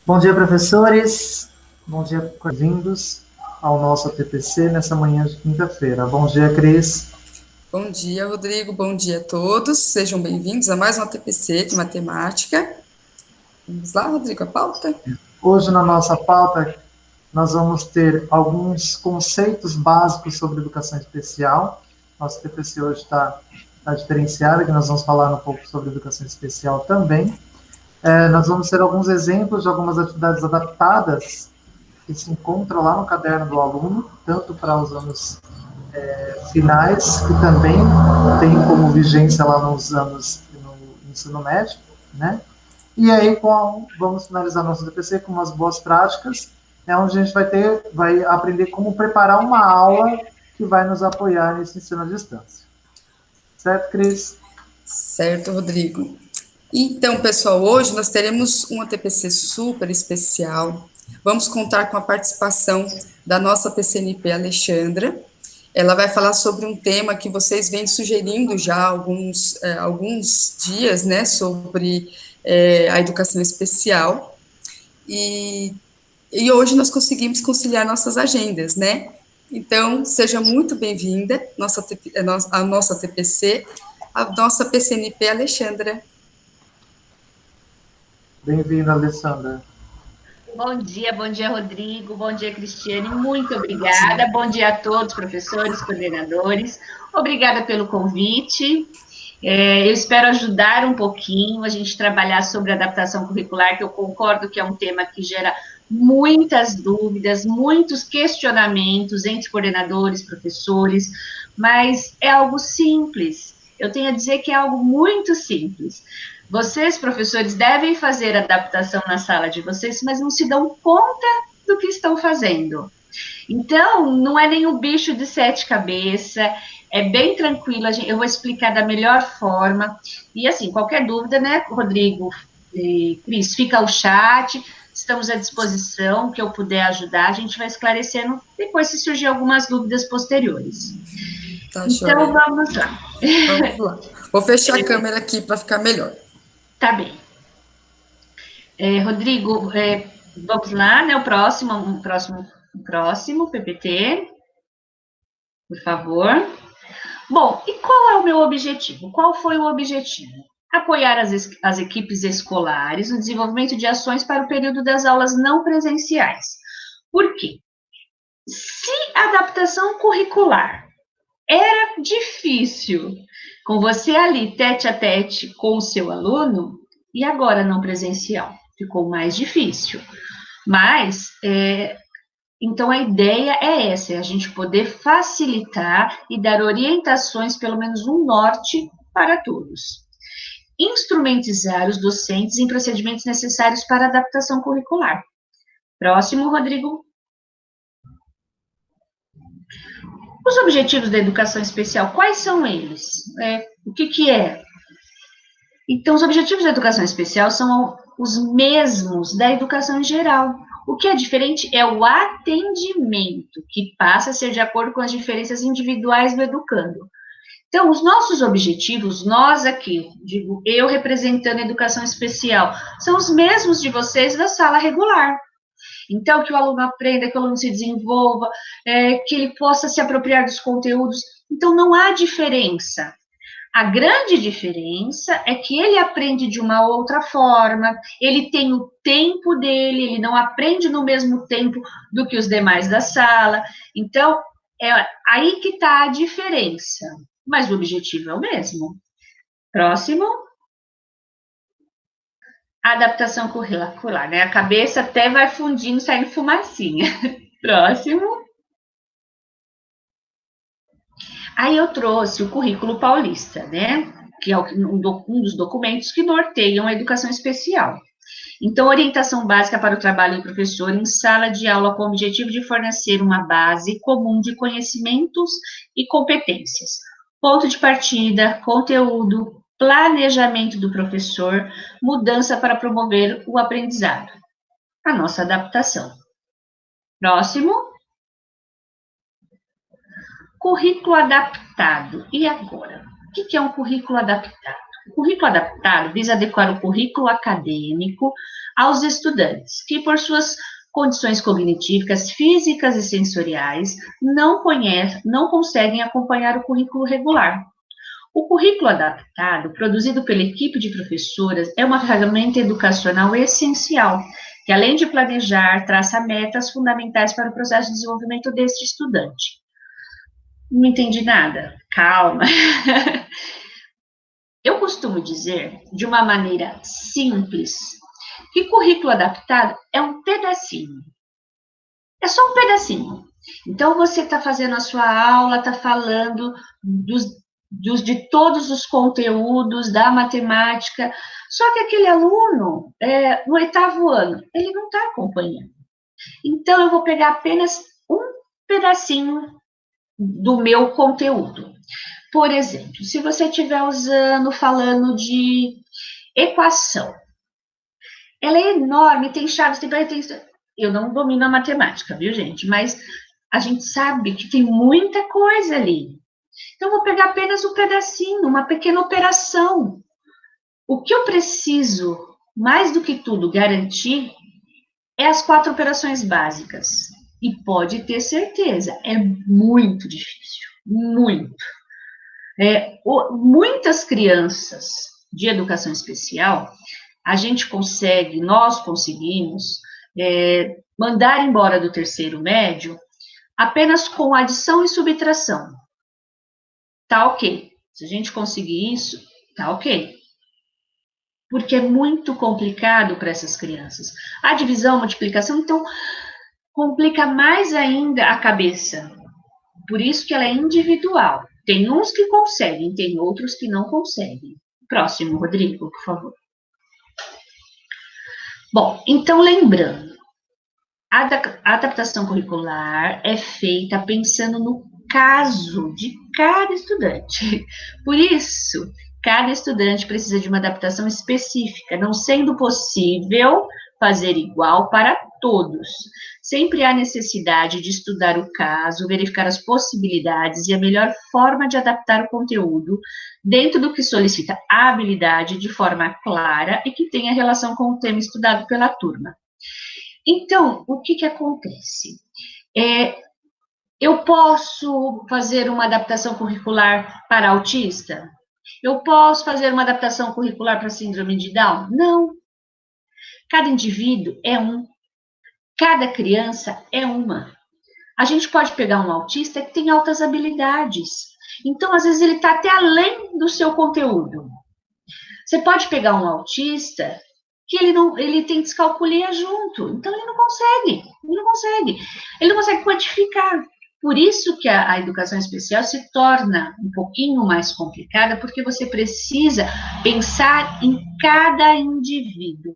Bom dia, professores. Bom dia, bem-vindos ao nosso TPC nessa manhã de quinta-feira. Bom dia, Cris. Bom dia, Rodrigo. Bom dia a todos. Sejam bem-vindos a mais uma TPC de matemática. Vamos lá, Rodrigo, a pauta? Hoje, na nossa pauta, nós vamos ter alguns conceitos básicos sobre educação especial. Nosso TPC hoje está diferenciado, que nós vamos falar um pouco sobre educação especial também. Nós vamos ter alguns exemplos de algumas atividades adaptadas que se encontram lá no caderno do aluno, tanto para os anos finais, que também tem como vigência lá nos anos no ensino médio, né? E aí, vamos finalizar nosso DPC com umas boas práticas, onde a gente vai aprender como preparar uma aula que vai nos apoiar nesse ensino à distância. Certo, Cris? Certo, Rodrigo. Então, pessoal, hoje nós teremos uma TPC super especial. Vamos contar com a participação da nossa PCNP Alexandra. Ela vai falar sobre um tema que vocês vêm sugerindo já há alguns dias, né, sobre a educação especial. E hoje nós conseguimos conciliar nossas agendas, né? Então, seja muito bem-vinda à nossa TPC, a nossa PCNP Alexandra. Bem-vinda, Alessandra. Bom dia, Rodrigo. Bom dia, Cristiane. Muito obrigada. Bom dia a todos, professores, coordenadores. Obrigada pelo convite. Eu espero ajudar um pouquinho a gente trabalhar sobre adaptação curricular, que eu concordo que é um tema que gera muitas dúvidas, muitos questionamentos entre coordenadores, professores, mas é algo simples. Eu tenho a dizer que é algo muito simples. Vocês, professores, devem fazer adaptação na sala de vocês, mas não se dão conta do que estão fazendo. Então, não é nenhum bicho de sete cabeças, é bem tranquilo, eu vou explicar da melhor forma. E assim, qualquer dúvida, né, Rodrigo e Cris, fica o chat, estamos à disposição, que eu puder ajudar, a gente vai esclarecendo depois se surgir algumas dúvidas posteriores. Tá, Então, joia. vamos lá. Vamos lá. Vou fechar a câmera aqui para ficar melhor. Tá bem. Rodrigo, vamos lá, né? O próximo PPT, por favor. Bom, e qual é o meu objetivo? Qual foi o objetivo? Apoiar as equipes escolares no desenvolvimento de ações para o período das aulas não presenciais. Por quê? Se a adaptação curricular era difícil com você ali tete a tete com o seu aluno, e agora não presencial? Ficou mais difícil. Mas, então a ideia é essa, é a gente poder facilitar e dar orientações, pelo menos um norte para todos. Instrumentizar os docentes em procedimentos necessários para adaptação curricular. Próximo, Rodrigo. Os objetivos da educação especial, quais são eles? O que é? Então, os objetivos da educação especial são os mesmos da educação em geral. O que é diferente é o atendimento, que passa a ser de acordo com as diferenças individuais do educando. Então, os nossos objetivos, nós aqui, digo, eu representando a educação especial, são os mesmos de vocês da sala regular. Então, que o aluno aprenda, que o aluno se desenvolva, que ele possa se apropriar dos conteúdos. Então, não há diferença. A grande diferença é que ele aprende de uma outra forma, ele tem o tempo dele, ele não aprende no mesmo tempo do que os demais da sala. Então, é aí que está a diferença. Mas o objetivo é o mesmo. Próximo. Adaptação curricular, né? A cabeça até vai fundindo, saindo fumacinha. Próximo. Aí eu trouxe o currículo paulista, né? Que é um dos documentos que norteiam a educação especial. Então, orientação básica para o trabalho do professor em sala de aula com o objetivo de fornecer uma base comum de conhecimentos e competências. Ponto de partida, conteúdo, planejamento do professor, mudança para promover o aprendizado. A nossa adaptação. Próximo. Currículo adaptado. E agora? O que é um currículo adaptado? O currículo adaptado visa adequar o currículo acadêmico aos estudantes, que por suas condições cognitivas, físicas e sensoriais, não conseguem acompanhar o currículo regular. O currículo adaptado, produzido pela equipe de professoras, é uma ferramenta educacional essencial, que além de planejar, traça metas fundamentais para o processo de desenvolvimento deste estudante. Não entendi nada. Calma. Eu costumo dizer, de uma maneira simples, que currículo adaptado é um pedacinho. É só um pedacinho. Então, você está fazendo a sua aula, está falando de todos os conteúdos da matemática, só que aquele aluno, no 8º ano, ele não está acompanhando. Então, eu vou pegar apenas um pedacinho do meu conteúdo. Por exemplo, se você estiver falando de equação, ela é enorme, tem chaves, tem... Eu não domino a matemática, viu, gente? Mas a gente sabe que tem muita coisa ali. Então, eu vou pegar apenas um pedacinho, uma pequena operação. O que eu preciso, mais do que tudo, garantir é as 4 operações básicas. E pode ter certeza, é muito difícil, muito. Muitas crianças de educação especial, nós conseguimos mandar embora do 3º médio apenas com adição e subtração. Tá ok. Se a gente conseguir isso, tá ok. Porque é muito complicado para essas crianças. A divisão, a multiplicação, então, complica mais ainda a cabeça. Por isso que ela é individual. Tem uns que conseguem, tem outros que não conseguem. Próximo, Rodrigo, por favor. Bom, então, lembrando, a adaptação curricular é feita pensando no caso de cada estudante. Por isso, cada estudante precisa de uma adaptação específica, não sendo possível fazer igual para todos. Sempre há necessidade de estudar o caso, verificar as possibilidades e a melhor forma de adaptar o conteúdo dentro do que solicita a habilidade de forma clara e que tenha relação com o tema estudado pela turma. Então, o que acontece? Eu posso fazer uma adaptação curricular para autista? Eu posso fazer uma adaptação curricular para síndrome de Down? Não. Cada indivíduo é um. Cada criança é uma. A gente pode pegar um autista que tem altas habilidades. Então, às vezes, ele está até além do seu conteúdo. Você pode pegar um autista que ele tem descalculia junto. Então, ele não consegue quantificar. Por isso que a educação especial se torna um pouquinho mais complicada, porque você precisa pensar em cada indivíduo.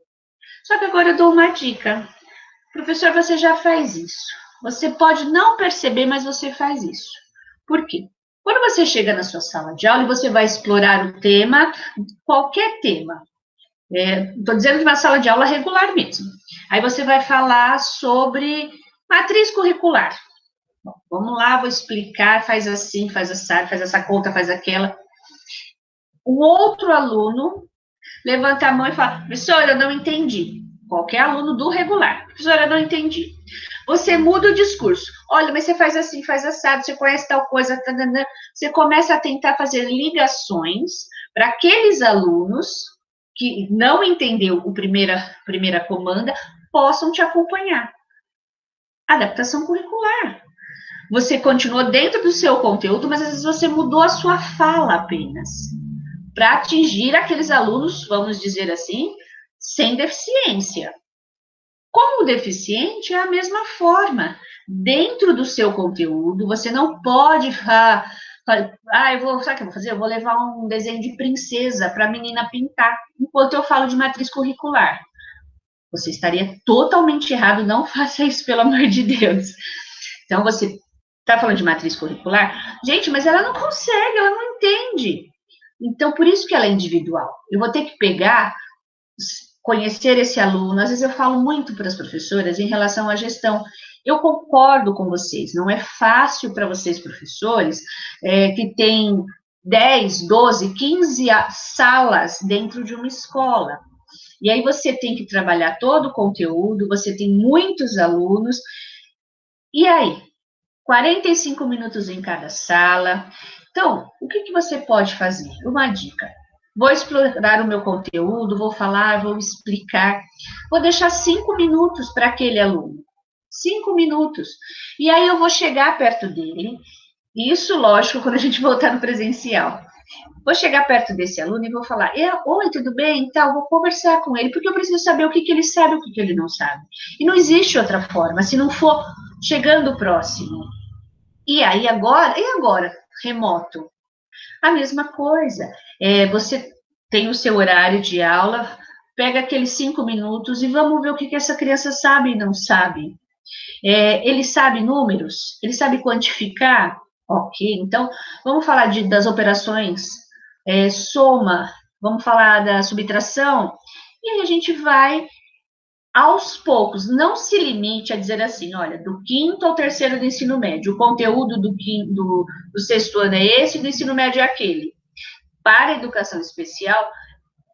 Só que agora eu dou uma dica. Professor, você já faz isso. Você pode não perceber, mas você faz isso. Por quê? Quando você chega na sua sala de aula e você vai explorar o tema, qualquer tema, estou dizendo de uma sala de aula regular mesmo. Aí você vai falar sobre matriz curricular. Bom, vamos lá, vou explicar, faz assim, faz assado, faz essa conta, faz aquela. O outro aluno levanta a mão e fala, professora, eu não entendi. Qualquer aluno do regular. Professora, eu não entendi. Você muda o discurso. Olha, mas você faz assim, faz assado, você conhece tal coisa. Tadana. Você começa a tentar fazer ligações para aqueles alunos que não entendeu a primeira comanda, possam te acompanhar. Adaptação curricular. Você continuou dentro do seu conteúdo, mas às vezes você mudou a sua fala apenas, para atingir aqueles alunos, vamos dizer assim, sem deficiência. Como deficiente, é a mesma forma. Dentro do seu conteúdo, você não pode sabe o que eu vou fazer? Eu vou levar um desenho de princesa para a menina pintar, enquanto eu falo de matriz curricular. Você estaria totalmente errado, não faça isso, pelo amor de Deus. Então, você está falando de matriz curricular? Gente, mas ela não consegue, ela não entende. Então, por isso que ela é individual. Eu vou ter que conhecer esse aluno. Às vezes eu falo muito para as professoras em relação à gestão. Eu concordo com vocês, não é fácil para vocês, professores, que têm 10, 12, 15 salas dentro de uma escola. E aí você tem que trabalhar todo o conteúdo, você tem muitos alunos, e aí? 45 minutos em cada sala. Então, o que você pode fazer? Uma dica. Vou explorar o meu conteúdo, vou falar, vou explicar. Vou deixar 5 minutos para aquele aluno. 5 minutos. E aí eu vou chegar perto dele. Isso, lógico, quando a gente voltar no presencial. Vou chegar perto desse aluno e vou falar, oi, tudo bem? Então, vou conversar com ele, porque eu preciso saber o que ele sabe e o que ele não sabe. E não existe outra forma, se não for chegando próximo. E aí, agora, remoto? A mesma coisa. Você tem o seu horário de aula, pega aqueles 5 minutos e vamos ver o que essa criança sabe e não sabe. Ele sabe números? Ele sabe quantificar? Ok, então, vamos falar das operações soma, vamos falar da subtração, e aí a gente vai, aos poucos, não se limite a dizer assim, olha, do 5º ao 3º do ensino médio, o conteúdo do 6º ano é esse, do ensino médio é aquele. Para a educação especial,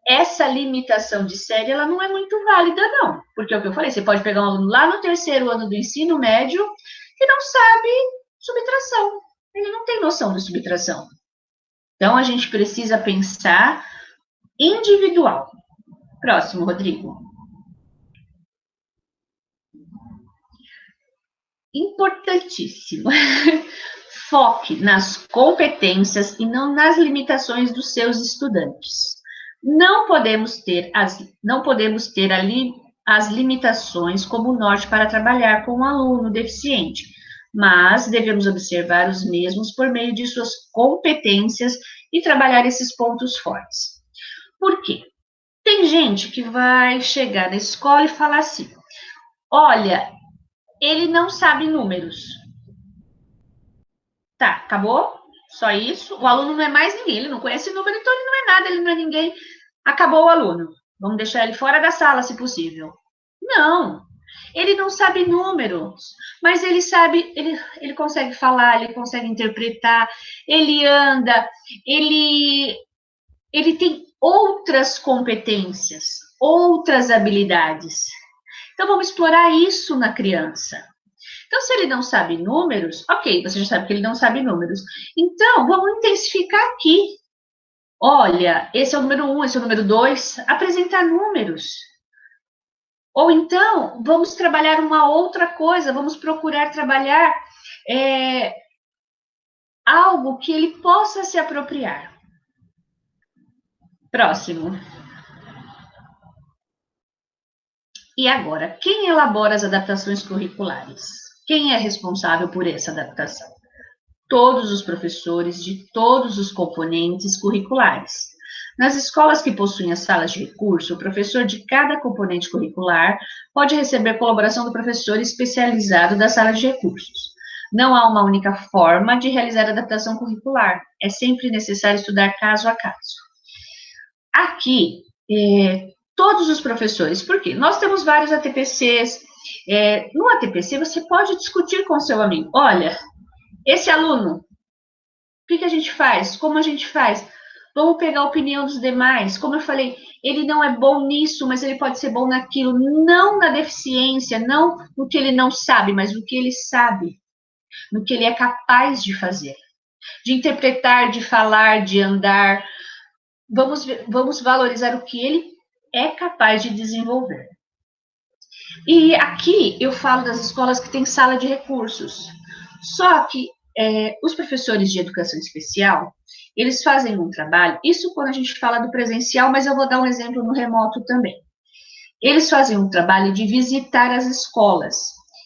essa limitação de série, ela não é muito válida, não, porque é o que eu falei, você pode pegar um aluno lá no 3º ano do ensino médio que não sabe subtração, ele não tem noção de subtração. Então, a gente precisa pensar individual. Próximo, Rodrigo. Importantíssimo. Foque nas competências e não nas limitações dos seus estudantes. Não podemos ter ali as limitações como norte para trabalhar com um aluno deficiente, mas devemos observar os mesmos por meio de suas competências e trabalhar esses pontos fortes. Por quê? Tem gente que vai chegar na escola e falar assim, olha, ele não sabe números. Tá, acabou? Só isso? O aluno não é mais ninguém, ele não conhece número, então ele não é nada, ele não é ninguém. Acabou o aluno. Vamos deixar ele fora da sala, se possível. Não. Ele não sabe números, mas ele sabe, ele consegue falar, ele consegue interpretar, ele anda, ele tem outras competências, outras habilidades. Então, vamos explorar isso na criança. Então, se ele não sabe números, ok, você já sabe que ele não sabe números. Então, vamos intensificar aqui. Olha, esse é o número 1, esse é o número 2, apresentar números. Ou então, vamos trabalhar uma outra coisa, vamos procurar trabalhar algo que ele possa se apropriar. Próximo. E agora, quem elabora as adaptações curriculares? Quem é responsável por essa adaptação? Todos os professores de todos os componentes curriculares. Nas escolas que possuem as salas de recurso, o professor de cada componente curricular pode receber colaboração do professor especializado da sala de recursos. Não há uma única forma de realizar a adaptação curricular. É sempre necessário estudar caso a caso. Aqui, todos os professores, porque nós temos vários ATPCs. No ATPC, você pode discutir com o seu amigo. Olha, esse aluno, o que a gente faz? Como a gente faz? Vamos pegar a opinião dos demais. Como eu falei, ele não é bom nisso, mas ele pode ser bom naquilo. Não na deficiência, não no que ele não sabe, mas no que ele sabe. No que ele é capaz de fazer. De interpretar, de falar, de andar. Vamos valorizar o que ele é capaz de desenvolver. E aqui eu falo das escolas que têm sala de recursos. Só que os professores de educação especial, eles fazem um trabalho, isso quando a gente fala do presencial, mas eu vou dar um exemplo no remoto também. Eles fazem um trabalho de visitar as escolas.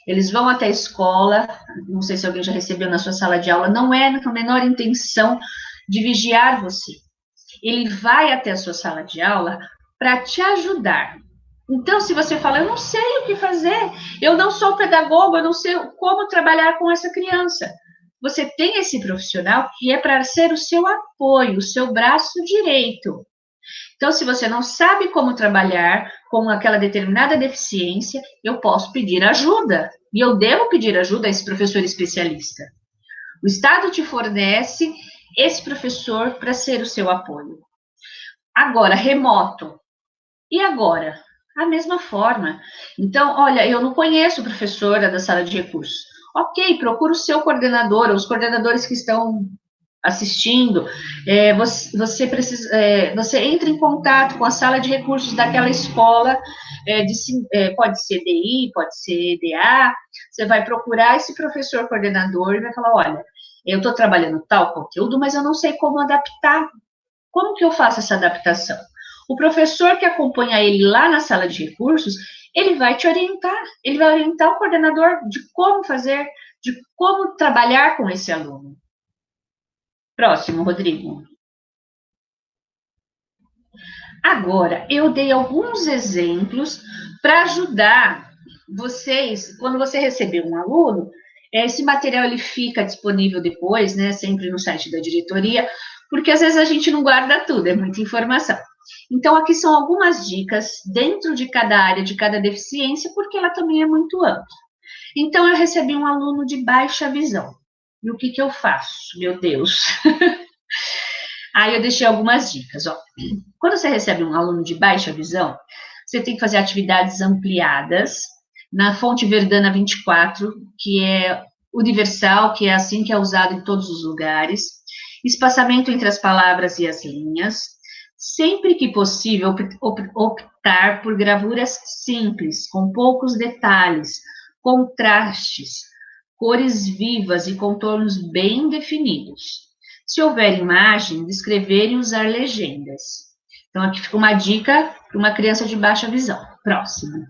Eles vão até a escola, não sei se alguém já recebeu na sua sala de aula, não é com a menor intenção de vigiar você. Ele vai até a sua sala de aula para te ajudar. Então, se você fala, eu não sei o que fazer, eu não sou pedagogo, eu não sei como trabalhar com essa criança. Você tem esse profissional que é para ser o seu apoio, o seu braço direito. Então, se você não sabe como trabalhar com aquela determinada deficiência, eu posso pedir ajuda. E eu devo pedir ajuda a esse professor especialista. O Estado te fornece esse professor para ser o seu apoio. Agora, remoto. E agora? A mesma forma. Então, olha, eu não conheço professora da sala de recursos. Ok, procura o seu coordenador, os coordenadores que estão assistindo, você entra em contato com a sala de recursos daquela escola, pode ser DI, pode ser EDA, você vai procurar esse professor coordenador e vai falar, olha, eu estou trabalhando tal conteúdo, mas eu não sei como adaptar. Como que eu faço essa adaptação? O professor que acompanha ele lá na sala de recursos, ele vai te orientar, ele vai orientar o coordenador de como fazer, de como trabalhar com esse aluno. Próximo, Rodrigo. Agora, eu dei alguns exemplos para ajudar vocês, quando você receber um aluno, esse material ele fica disponível depois, né, sempre no site da diretoria, porque às vezes a gente não guarda tudo, é muita informação. Então, aqui são algumas dicas dentro de cada área, de cada deficiência, porque ela também é muito ampla. Então, eu recebi um aluno de baixa visão. E o que eu faço? Meu Deus! Aí eu deixei algumas dicas, ó. Quando você recebe um aluno de baixa visão, você tem que fazer atividades ampliadas na fonte Verdana 24, que é universal, que é assim que é usado em todos os lugares, espaçamento entre as palavras e as linhas, sempre que possível optar por gravuras simples, com poucos detalhes, contrastes, cores vivas e contornos bem definidos. Se houver imagem, descrever e usar legendas. Então, aqui fica uma dica para uma criança de baixa visão. Próximo.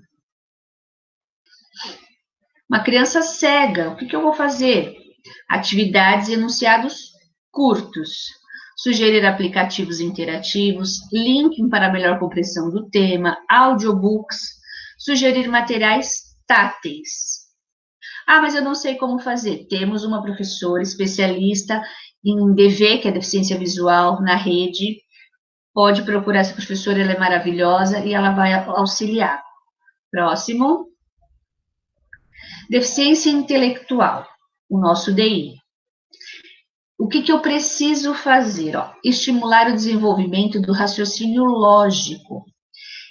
Uma criança cega, o que eu vou fazer? Atividades e enunciados curtos. Sugerir aplicativos interativos, linking para melhor compreensão do tema, audiobooks, sugerir materiais táteis. Ah, mas eu não sei como fazer. Temos uma professora especialista em DV, que é deficiência visual, na rede. Pode procurar essa professora, ela é maravilhosa e ela vai auxiliar. Próximo. Deficiência intelectual, o nosso DI. O que eu preciso fazer? Ó, estimular o desenvolvimento do raciocínio lógico.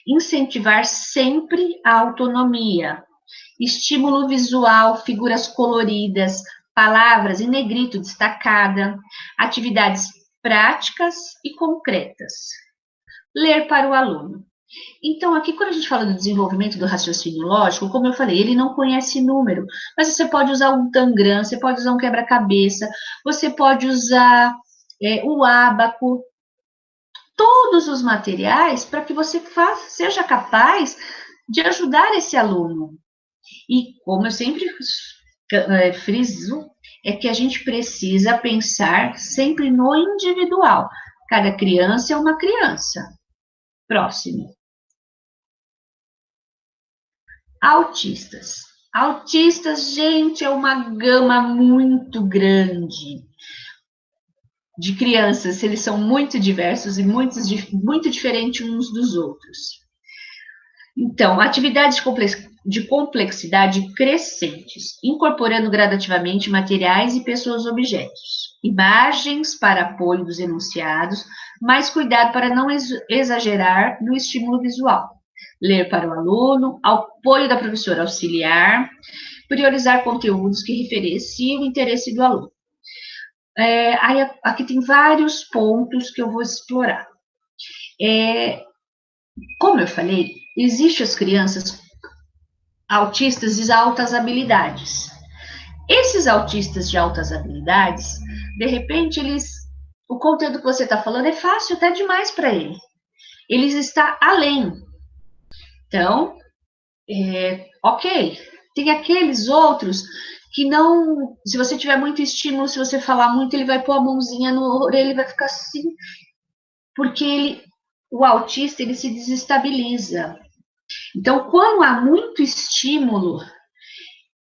Incentivar sempre a autonomia. Estímulo visual, figuras coloridas, palavras em negrito destacada, atividades práticas e concretas. Ler para o aluno. Então, aqui, quando a gente fala do desenvolvimento do raciocínio lógico, como eu falei, ele não conhece número, mas você pode usar um tangram, você pode usar um quebra-cabeça, você pode usar o ábaco, todos os materiais para que você seja capaz de ajudar esse aluno. E, como eu sempre friso, é que a gente precisa pensar sempre no individual. Cada criança é uma criança. Próximo. Autistas. Autistas, gente, é uma gama muito grande de crianças. Eles são muito diversos e muito diferentes uns dos outros. Então, atividades de complexidade crescentes, incorporando gradativamente materiais e pessoas objetos. Imagens para apoio dos enunciados, mas cuidado para não exagerar no estímulo visual. Ler para o aluno, apoio da professora auxiliar, priorizar conteúdos que referenciem o interesse do aluno. Aí, aqui tem vários pontos que eu vou explorar. Como eu falei, existem as crianças autistas de altas habilidades. Esses autistas de altas habilidades, de repente, o conteúdo que você está falando é fácil até demais para ele. Eles estão além. Então, ok. Tem aqueles outros que não, se você tiver muito estímulo, se você falar muito, ele vai pôr a mãozinha no orelha, ele vai ficar assim, porque o autista, ele se desestabiliza. Então, quando há muito estímulo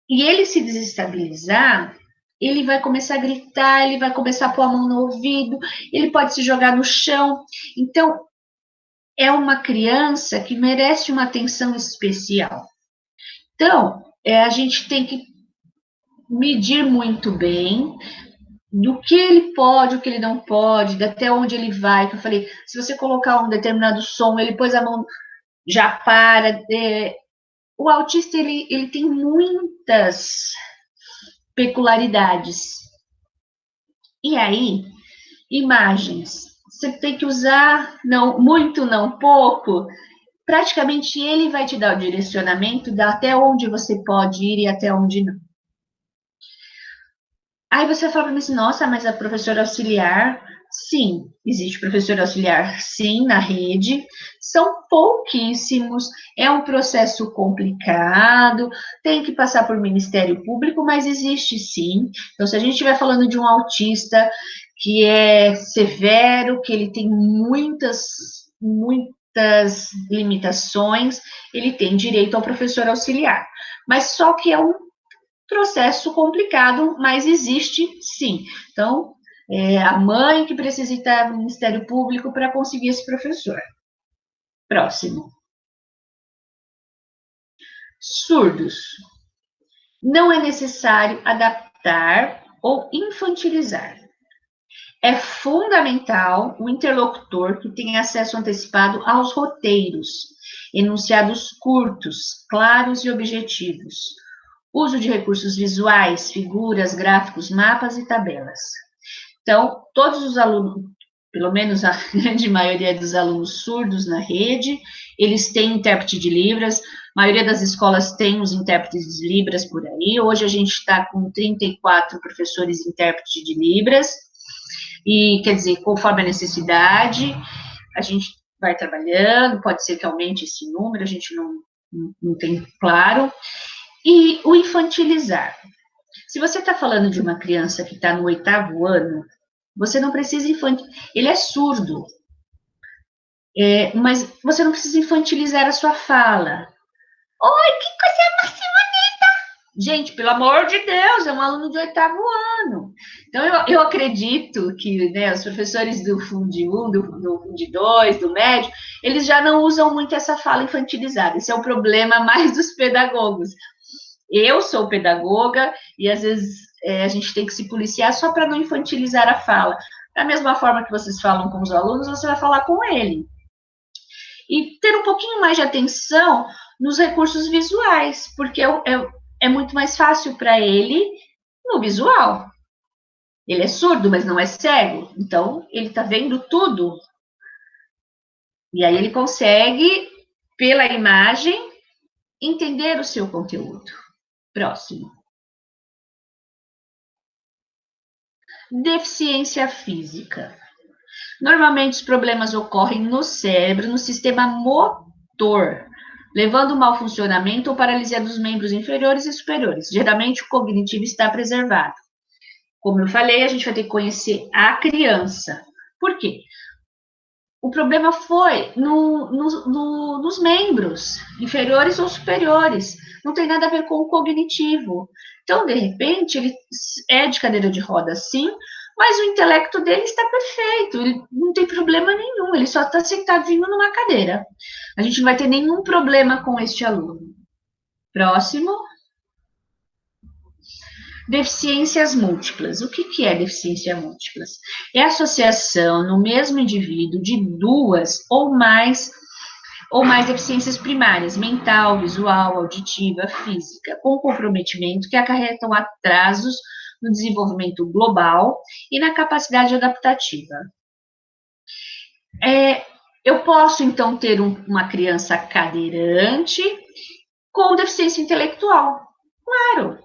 e ele se desestabilizar, ele vai começar a gritar, ele vai começar a pôr a mão no ouvido, ele pode se jogar no chão. Então, é uma criança que merece uma atenção especial. Então, a gente tem que medir muito bem do que ele pode, o que ele não pode, até onde ele vai, que eu falei, se você colocar um determinado som, ele pôs a mão, já para. O autista, ele tem muitas peculiaridades. E aí, imagens. Você tem que usar, não muito, não pouco. Praticamente ele vai te dar o direcionamento de até onde você pode ir e até onde não. Aí você fala para mim assim, nossa, mas a professora auxiliar, sim, existe professor auxiliar, sim, na rede, são pouquíssimos, é um processo complicado, tem que passar por Ministério Público, mas existe sim. Então, se a gente estiver falando de um autista que é severo, que ele tem muitas limitações, ele tem direito ao professor auxiliar. Mas só que é um processo complicado, mas existe sim. Então, a mãe que precisa estar no Ministério Público para conseguir esse professor. Próximo. Surdos. Não é necessário adaptar ou infantilizar. É fundamental o interlocutor que tenha acesso antecipado aos roteiros, enunciados curtos, claros e objetivos. Uso de recursos visuais, figuras, gráficos, mapas e tabelas. Então, todos os alunos, pelo menos a grande maioria dos alunos surdos na rede, eles têm intérprete de Libras, a maioria das escolas tem os intérpretes de Libras por aí, hoje a gente está com 34 professores intérpretes de Libras, e, quer dizer, conforme a necessidade, a gente vai trabalhando, pode ser que aumente esse número, a gente não tem claro. E o infantilizar. Se você está falando de uma criança que está no 8º ano, você não precisa infantilizar. Ele é surdo, mas você não precisa infantilizar a sua fala. Oi, que coisa mais bonita! Gente, pelo amor de Deus, é um aluno de 8º ano. Então, eu acredito que, né, os professores do Fundi 1, do Fundi 2, do médio, eles já não usam muito essa fala infantilizada. Esse é o problema mais dos pedagogos. Eu sou pedagoga e, às vezes, a gente tem que se policiar só para não infantilizar a fala. Da mesma forma que vocês falam com os alunos, você vai falar com ele. E ter um pouquinho mais de atenção nos recursos visuais, porque é muito mais fácil para ele no visual. Ele é surdo, mas não é cego, então ele está vendo tudo. E aí ele consegue, pela imagem, entender o seu conteúdo. Próximo. Deficiência física. Normalmente os problemas ocorrem no cérebro, no sistema motor, levando ao mau funcionamento ou paralisia dos membros inferiores e superiores. Geralmente o cognitivo está preservado. Como eu falei, a gente vai ter que conhecer a criança. Por quê? O problema foi nos membros inferiores ou superiores. Não tem nada a ver com o cognitivo. Então, de repente, ele é de cadeira de roda, sim, mas o intelecto dele está perfeito. Ele não tem problema nenhum. Ele só está sentadinho numa cadeira. A gente não vai ter nenhum problema com este aluno. Próximo. Deficiências múltiplas. O que é deficiência múltiplas? É a associação no mesmo indivíduo de duas ou mais deficiências primárias, mental, visual, auditiva, física, com comprometimento que acarretam atrasos no desenvolvimento global e na capacidade adaptativa. Eu posso, então, ter uma criança cadeirante com deficiência intelectual. Claro.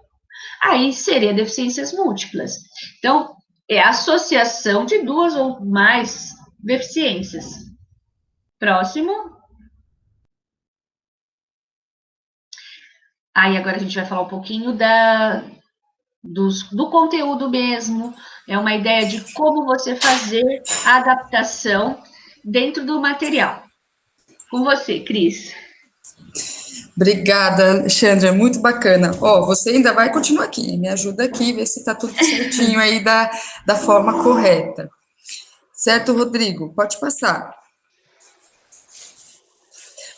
Aí seria deficiências múltiplas. Então, é a associação de duas ou mais deficiências. Próximo. Aí agora a gente vai falar um pouquinho do conteúdo mesmo. É uma ideia de como você fazer a adaptação dentro do material. Com você, Cris. Obrigada, Alexandra, muito bacana. Você ainda vai continuar aqui, me ajuda aqui, ver se está tudo certinho aí da forma correta. Certo, Rodrigo? Pode passar.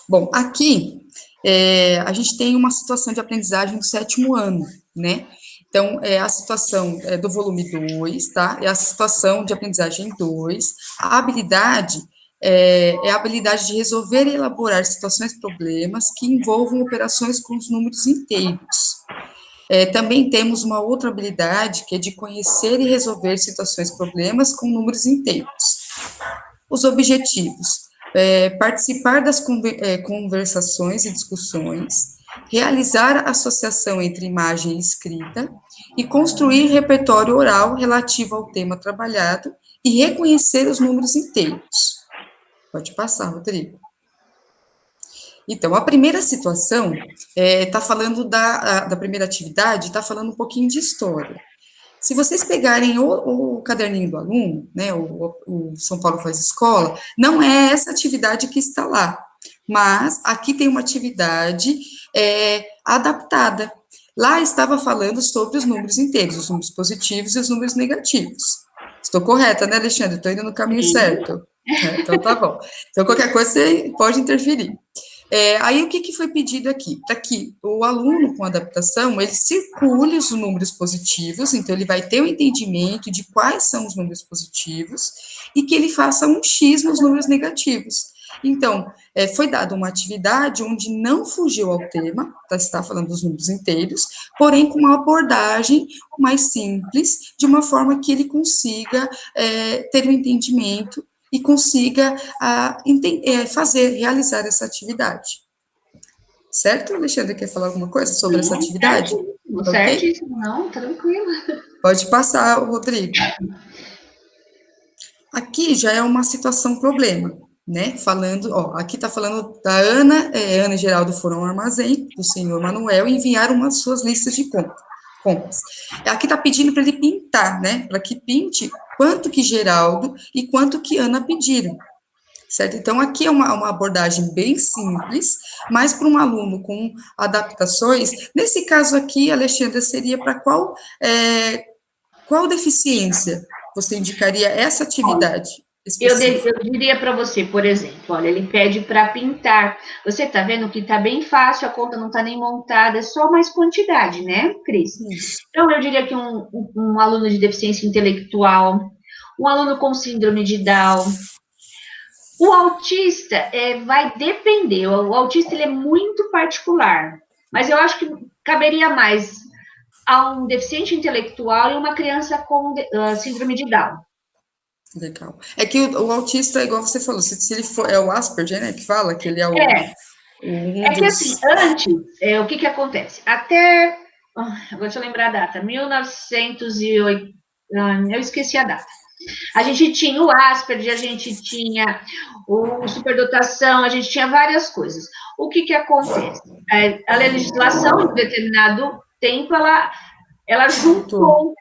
Bom, aqui a gente tem uma situação de aprendizagem do 7º ano, né? Então, é a situação do volume 2, tá? É a situação de aprendizagem 2. A habilidade é a habilidade de resolver e elaborar situações, problemas que envolvam operações com os números inteiros. Também temos uma outra habilidade, que é de conhecer e resolver situações, problemas com números inteiros. Os objetivos: participar das conversações e discussões, realizar a associação entre imagem e escrita, e construir repertório oral relativo ao tema trabalhado, e reconhecer os números inteiros. Pode passar, Rodrigo. Então, a primeira situação está falando da primeira atividade, está falando um pouquinho de história. Se vocês pegarem o caderninho do aluno, né, o São Paulo Faz Escola, não é essa atividade que está lá, mas aqui tem uma atividade adaptada. Lá estava falando sobre os números inteiros, os números positivos e os números negativos. Estou correta, né, Alexandre? Estou indo no caminho certo. Então, tá bom. Então, qualquer coisa você pode interferir. Aí, o que foi pedido aqui? Para que o aluno com adaptação, ele circule os números positivos, então ele vai ter o entendimento de quais são os números positivos, e que ele faça um X nos números negativos. Então, foi dada uma atividade onde não fugiu ao tema, está falando dos números inteiros, porém com uma abordagem mais simples, de uma forma que ele consiga ter um entendimento e consiga realizar essa atividade. Certo, Alexandre? Quer falar alguma coisa sobre essa atividade? Certíssimo, okay? Não, tranquilo. Pode passar, Rodrigo. Aqui já é uma situação problema, né? Falando, aqui está falando da Ana e Geraldo foram ao armazém do senhor Manuel e enviaram umas suas listas de compras. Aqui está pedindo para ele pintar, né? Para que pinte quanto que Geraldo e quanto que Ana pediram, certo? Então, aqui é uma abordagem bem simples, mas para um aluno com adaptações, nesse caso aqui, Alexandra, seria para qual deficiência você indicaria essa atividade específica? Eu diria para você, por exemplo, olha, ele pede para pintar. Você está vendo que está bem fácil, a conta não está nem montada, é só mais quantidade, né, Cris? Isso. Então, eu diria que um aluno de deficiência intelectual, um aluno com síndrome de Down. O autista vai depender, o autista ele é muito particular, mas eu acho que caberia mais a um deficiente intelectual e uma criança com síndrome de Down. Legal. É que o autista, igual você falou, se ele for, é o Asperger, né, que fala que ele é o... que assim, antes, o que acontece? Até, deixa eu lembrar a data, 1908, eu esqueci a data. A gente tinha o Asperger, a gente tinha o superdotação, a gente tinha várias coisas. O que acontece? A legislação, em determinado tempo, ela juntou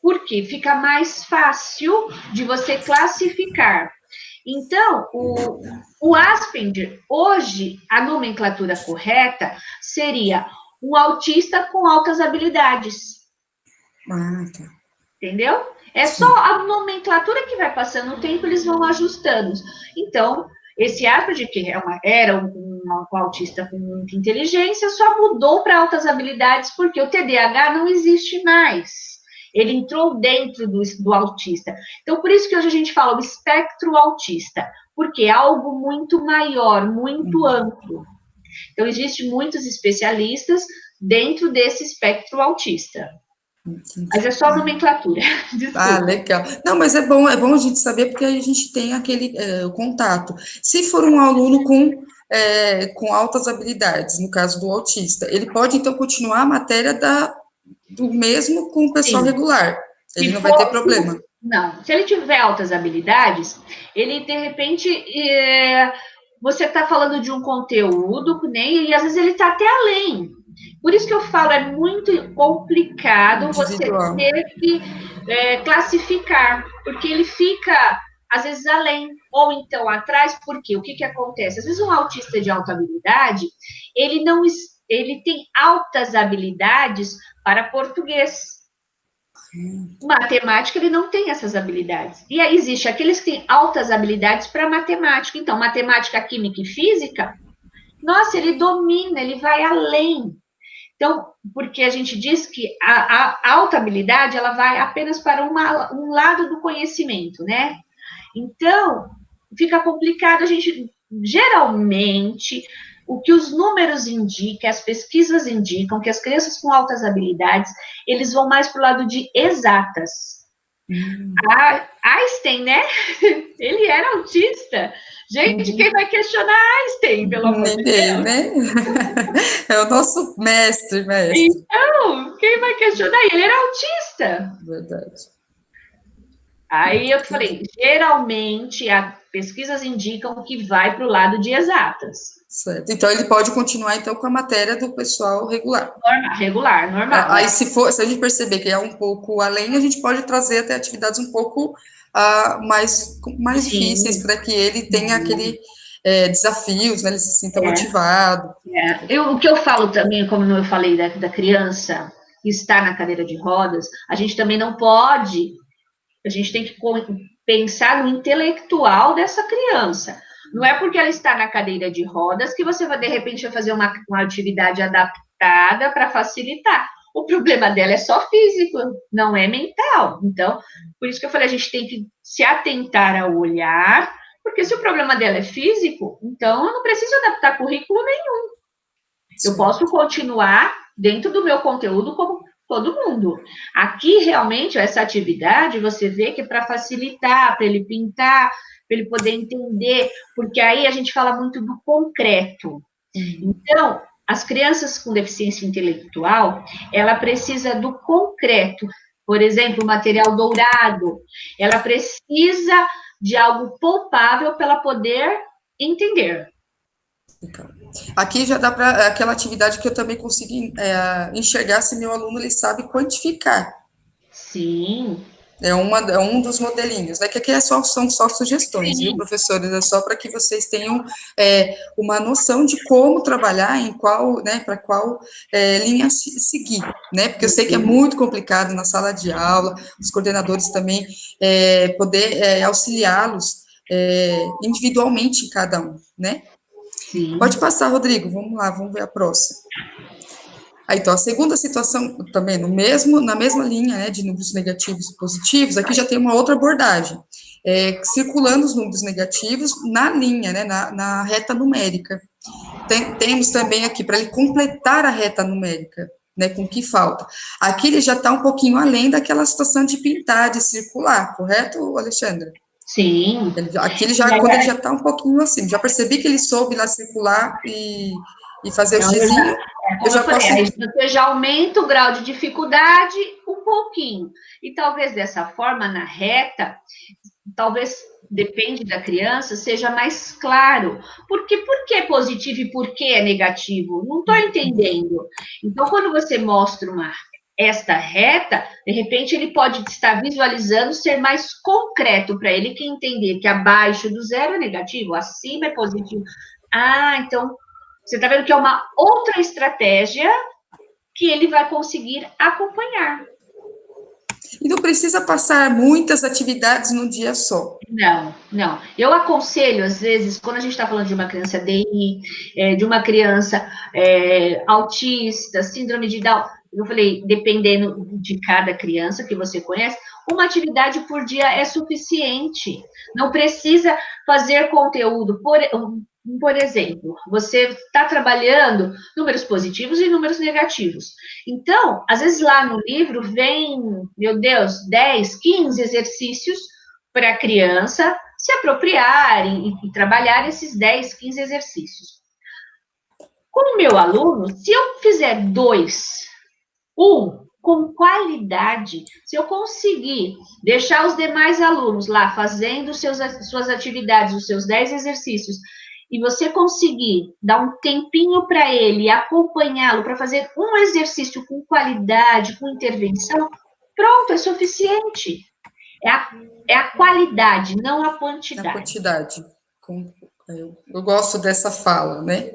por quê? Fica mais fácil de você classificar. Então, o Asperger, hoje, a nomenclatura correta seria um autista com altas habilidades. Tá. Entendeu? É só a nomenclatura que vai passando o tempo, eles vão ajustando. Então, esse Asperger, que era um autista com muita inteligência, só mudou para altas habilidades, porque o TDAH não existe mais. Ele entrou dentro do autista. Então, por isso que hoje a gente fala o espectro autista, porque é algo muito maior, muito amplo. Então, existem muitos especialistas dentro desse espectro autista. Mas é só nomenclatura. Desculpa. Legal. Não, mas é bom a gente saber, porque aí a gente tem aquele contato. Se for um aluno com altas habilidades, no caso do autista, ele pode, então, continuar a matéria do mesmo com o pessoal regular. Ele não vai ter problema. Não. Se ele tiver altas habilidades, ele, de repente, você está falando de um conteúdo, né, e às vezes ele está até além. Por isso que eu falo, é muito complicado você ter que classificar, porque ele fica, às vezes, além, ou então atrás, porque o que acontece? Às vezes um autista de alta habilidade, ele tem altas habilidades para português. Matemática, ele não tem essas habilidades. E aí existe aqueles que têm altas habilidades para matemática. Então, matemática, química e física, nossa, ele domina, ele vai além. Então, porque a gente diz que a alta habilidade, ela vai apenas para um lado do conhecimento, né? Então, fica complicado, a gente, geralmente, o que os números indicam, as pesquisas indicam, que as crianças com altas habilidades, eles vão mais para o lado de exatas. Einstein, né? Ele era autista. Gente, quem vai questionar Einstein, pelo amor de Deus? Né? É o nosso mestre. Então, quem vai questionar? Ele era autista. Verdade. Aí eu falei, geralmente, as pesquisas indicam que vai para o lado de exatas. Certo. Então, ele pode continuar, então, com a matéria do pessoal regular. Normal. Aí, se a gente perceber que é um pouco além, a gente pode trazer até atividades um pouco mais difíceis, para que ele tenha aquele desafios, né, ele se sinta motivado. O que eu falo também, como eu falei da criança que está na cadeira de rodas, a gente também não pode, a gente tem que pensar no intelectual dessa criança. Não é porque ela está na cadeira de rodas que você vai, de repente, fazer uma atividade adaptada para facilitar. O problema dela é só físico, não é mental. Então, por isso que eu falei, a gente tem que se atentar ao olhar, porque se o problema dela é físico, então eu não preciso adaptar currículo nenhum. Sim. Eu posso continuar dentro do meu conteúdo como todo mundo. Aqui, realmente, essa atividade, você vê que é para facilitar, para ele pintar, para ele poder entender, porque aí a gente fala muito do concreto. Então, as crianças com deficiência intelectual, ela precisa do concreto. Por exemplo, material dourado. Ela precisa de algo palpável para ela poder entender. Aqui já dá para aquela atividade que eu também consigo enxergar se meu aluno ele sabe quantificar. Sim. É um dos modelinhos, né? Que aqui são só sugestões, viu, professores? É só para que vocês tenham uma noção de como trabalhar, em qual, né, para qual linha seguir, né? Porque eu sei que é muito complicado na sala de aula, os coordenadores também poder auxiliá-los individualmente cada um, né? Sim. Pode passar, Rodrigo, vamos lá, vamos ver a próxima. Aí, então, a segunda situação, também na mesma linha, né, de números negativos e positivos, aqui já tem uma outra abordagem, circulando os números negativos na linha, né, na reta numérica. Temos também aqui, para ele completar a reta numérica, né, com o que falta. Aqui ele já está um pouquinho além daquela situação de pintar, de circular, correto, Alexandra? Sim. Aqui quando ele já está um pouquinho assim, já percebi que ele soube lá circular e fazer os gizinhos, eu já posso... Aí você já aumenta o grau de dificuldade um pouquinho. E talvez dessa forma, na reta, talvez, depende da criança, seja mais claro. Por que é positivo e por que é negativo? Não estou entendendo. Então, quando você mostra esta reta, de repente ele pode estar visualizando, ser mais concreto para ele que entender que abaixo do zero é negativo, acima é positivo. Então você está vendo que é uma outra estratégia que ele vai conseguir acompanhar. E não precisa passar muitas atividades num dia só. Não. Eu aconselho, às vezes, quando a gente está falando de uma criança DI, de uma criança autista, síndrome de Down, eu falei, dependendo de cada criança que você conhece, uma atividade por dia é suficiente. Não precisa fazer conteúdo. Por exemplo, você está trabalhando números positivos e números negativos. Então, às vezes lá no livro vem, meu Deus, 10, 15 exercícios para a criança se apropriar e trabalhar esses 10, 15 exercícios. Com o meu aluno, se eu fizer 2, com qualidade, se eu conseguir deixar os demais alunos lá fazendo suas atividades, os seus 10 exercícios, e você conseguir dar um tempinho para ele, acompanhá-lo, para fazer um exercício com qualidade, com intervenção, pronto, é suficiente. É a qualidade, não a quantidade. A quantidade. Eu gosto dessa fala, né?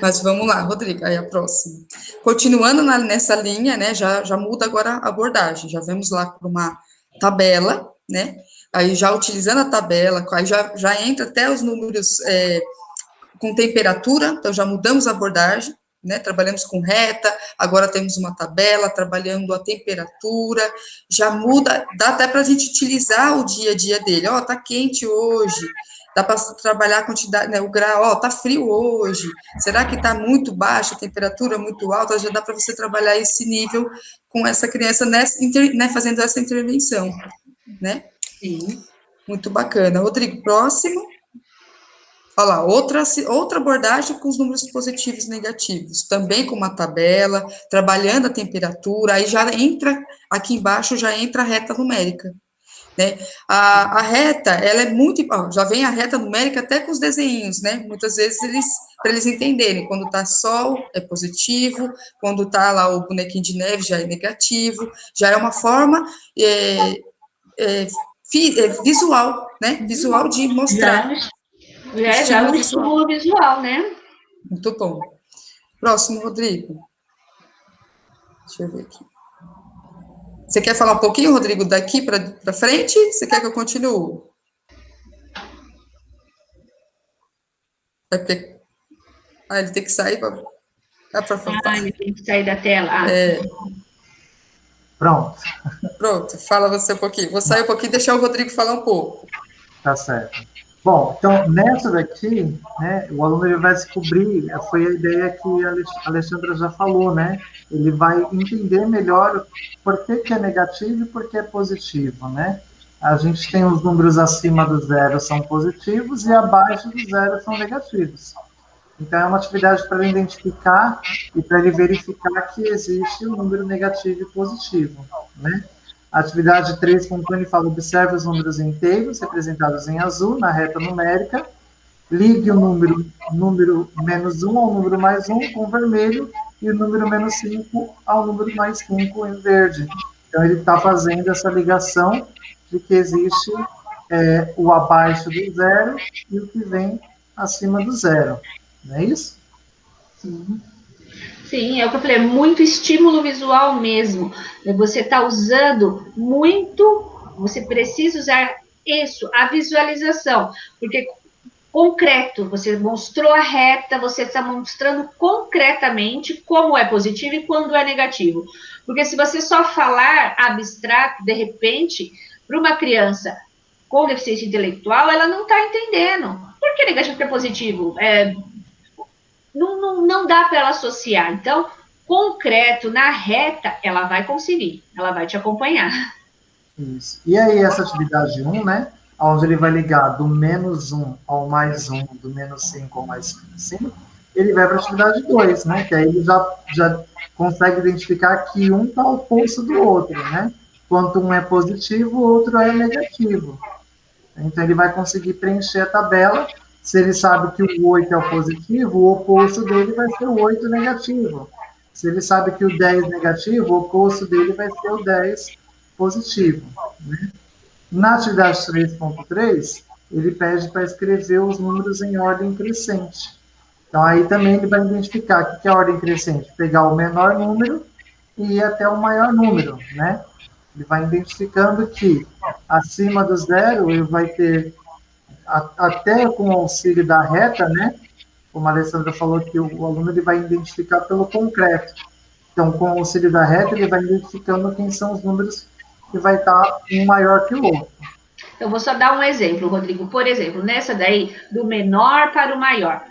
Mas vamos lá, Rodrigo, aí a próxima. Continuando nessa linha, né, já muda agora a abordagem, já vamos lá para uma tabela, né, aí já utilizando a tabela, aí já entra até os números com temperatura, então já mudamos a abordagem, né? Trabalhamos com reta, agora temos uma tabela, trabalhando a temperatura, já muda, dá até para a gente utilizar o dia a dia dele. Ó, tá quente hoje, dá para trabalhar a quantidade, né, o grau, ó, tá frio hoje, será que tá muito baixa, a temperatura muito alta? Já dá para você trabalhar esse nível com essa criança, né, fazendo essa intervenção, né? Sim. Muito bacana. Rodrigo, próximo. Olha lá, outra abordagem com os números positivos e negativos, também com uma tabela, trabalhando a temperatura, aí já entra, aqui embaixo já entra a reta numérica, né? A reta, ela é muito, ó, já vem a reta numérica até com os desenhos, né? Muitas vezes para eles entenderem, quando tá sol é positivo, quando tá lá o bonequinho de neve já é negativo, já é uma forma visual, né? Visual de mostrar. Já um estímulo visual, né? Muito bom. Próximo, Rodrigo. Deixa eu ver aqui. Você quer falar um pouquinho, Rodrigo, daqui para frente? Você quer que eu continue? Ele tem que sair para falar. Ele tem que sair da tela. Pronto. Pronto, fala você um pouquinho. Vou sair um pouquinho e deixar o Rodrigo falar um pouco. Tá certo. Bom, então, nessa daqui, né, o aluno ele vai descobrir, foi a ideia que a Alexandra já falou, né? Ele vai entender melhor por que é negativo e por que é positivo, né? A gente tem os números acima do zero são positivos e abaixo do zero são negativos. Então, é uma atividade para ele identificar e para ele verificar que existe um número negativo e positivo, né? A atividade 3, como o Tony fala, observe os números inteiros, representados em azul, na reta numérica, ligue o número menos 1 ao número mais 1 com vermelho, e o número menos 5 ao número mais 5 em verde. Então, ele está fazendo essa ligação de que existe o abaixo do zero e o que vem acima do zero. Não é isso? Sim. Sim, é o que eu falei, muito estímulo visual mesmo. Você está usando muito, você precisa usar isso, a visualização, porque concreto, você mostrou a reta, você está mostrando concretamente como é positivo e quando é negativo. Porque se você só falar abstrato, de repente, para uma criança com deficiência intelectual, ela não está entendendo. Por que negativo é positivo? Não dá para ela associar. Então, concreto, na reta, ela vai conseguir, ela vai te acompanhar. Isso. E aí, essa atividade 1, né? Onde ele vai ligar do menos 1 ao mais 1, do menos 5 ao mais 5, ele vai para a atividade 2, né? Que aí ele já consegue identificar que um está oposto do outro, né? Quanto um é positivo, o outro é negativo. Então, ele vai conseguir preencher a tabela. Se ele sabe que o 8 é o positivo, o oposto dele vai ser o 8 negativo. Se ele sabe que o 10 negativo, o oposto dele vai ser o 10 positivo. Né? Na atividade 3.3, ele pede para escrever os números em ordem crescente. Então, aí também ele vai identificar o que é a ordem crescente. Pegar o menor número e ir até o maior número, né? Ele vai identificando que acima do zero, ele vai ter, até com o auxílio da reta, né? Como a Alessandra falou, que o aluno ele vai identificar pelo concreto. Então, com o auxílio da reta, ele vai identificando quem são os números que vai estar um maior que o outro. Eu vou só dar um exemplo, Rodrigo. Por exemplo, nessa daí, do menor para o maior.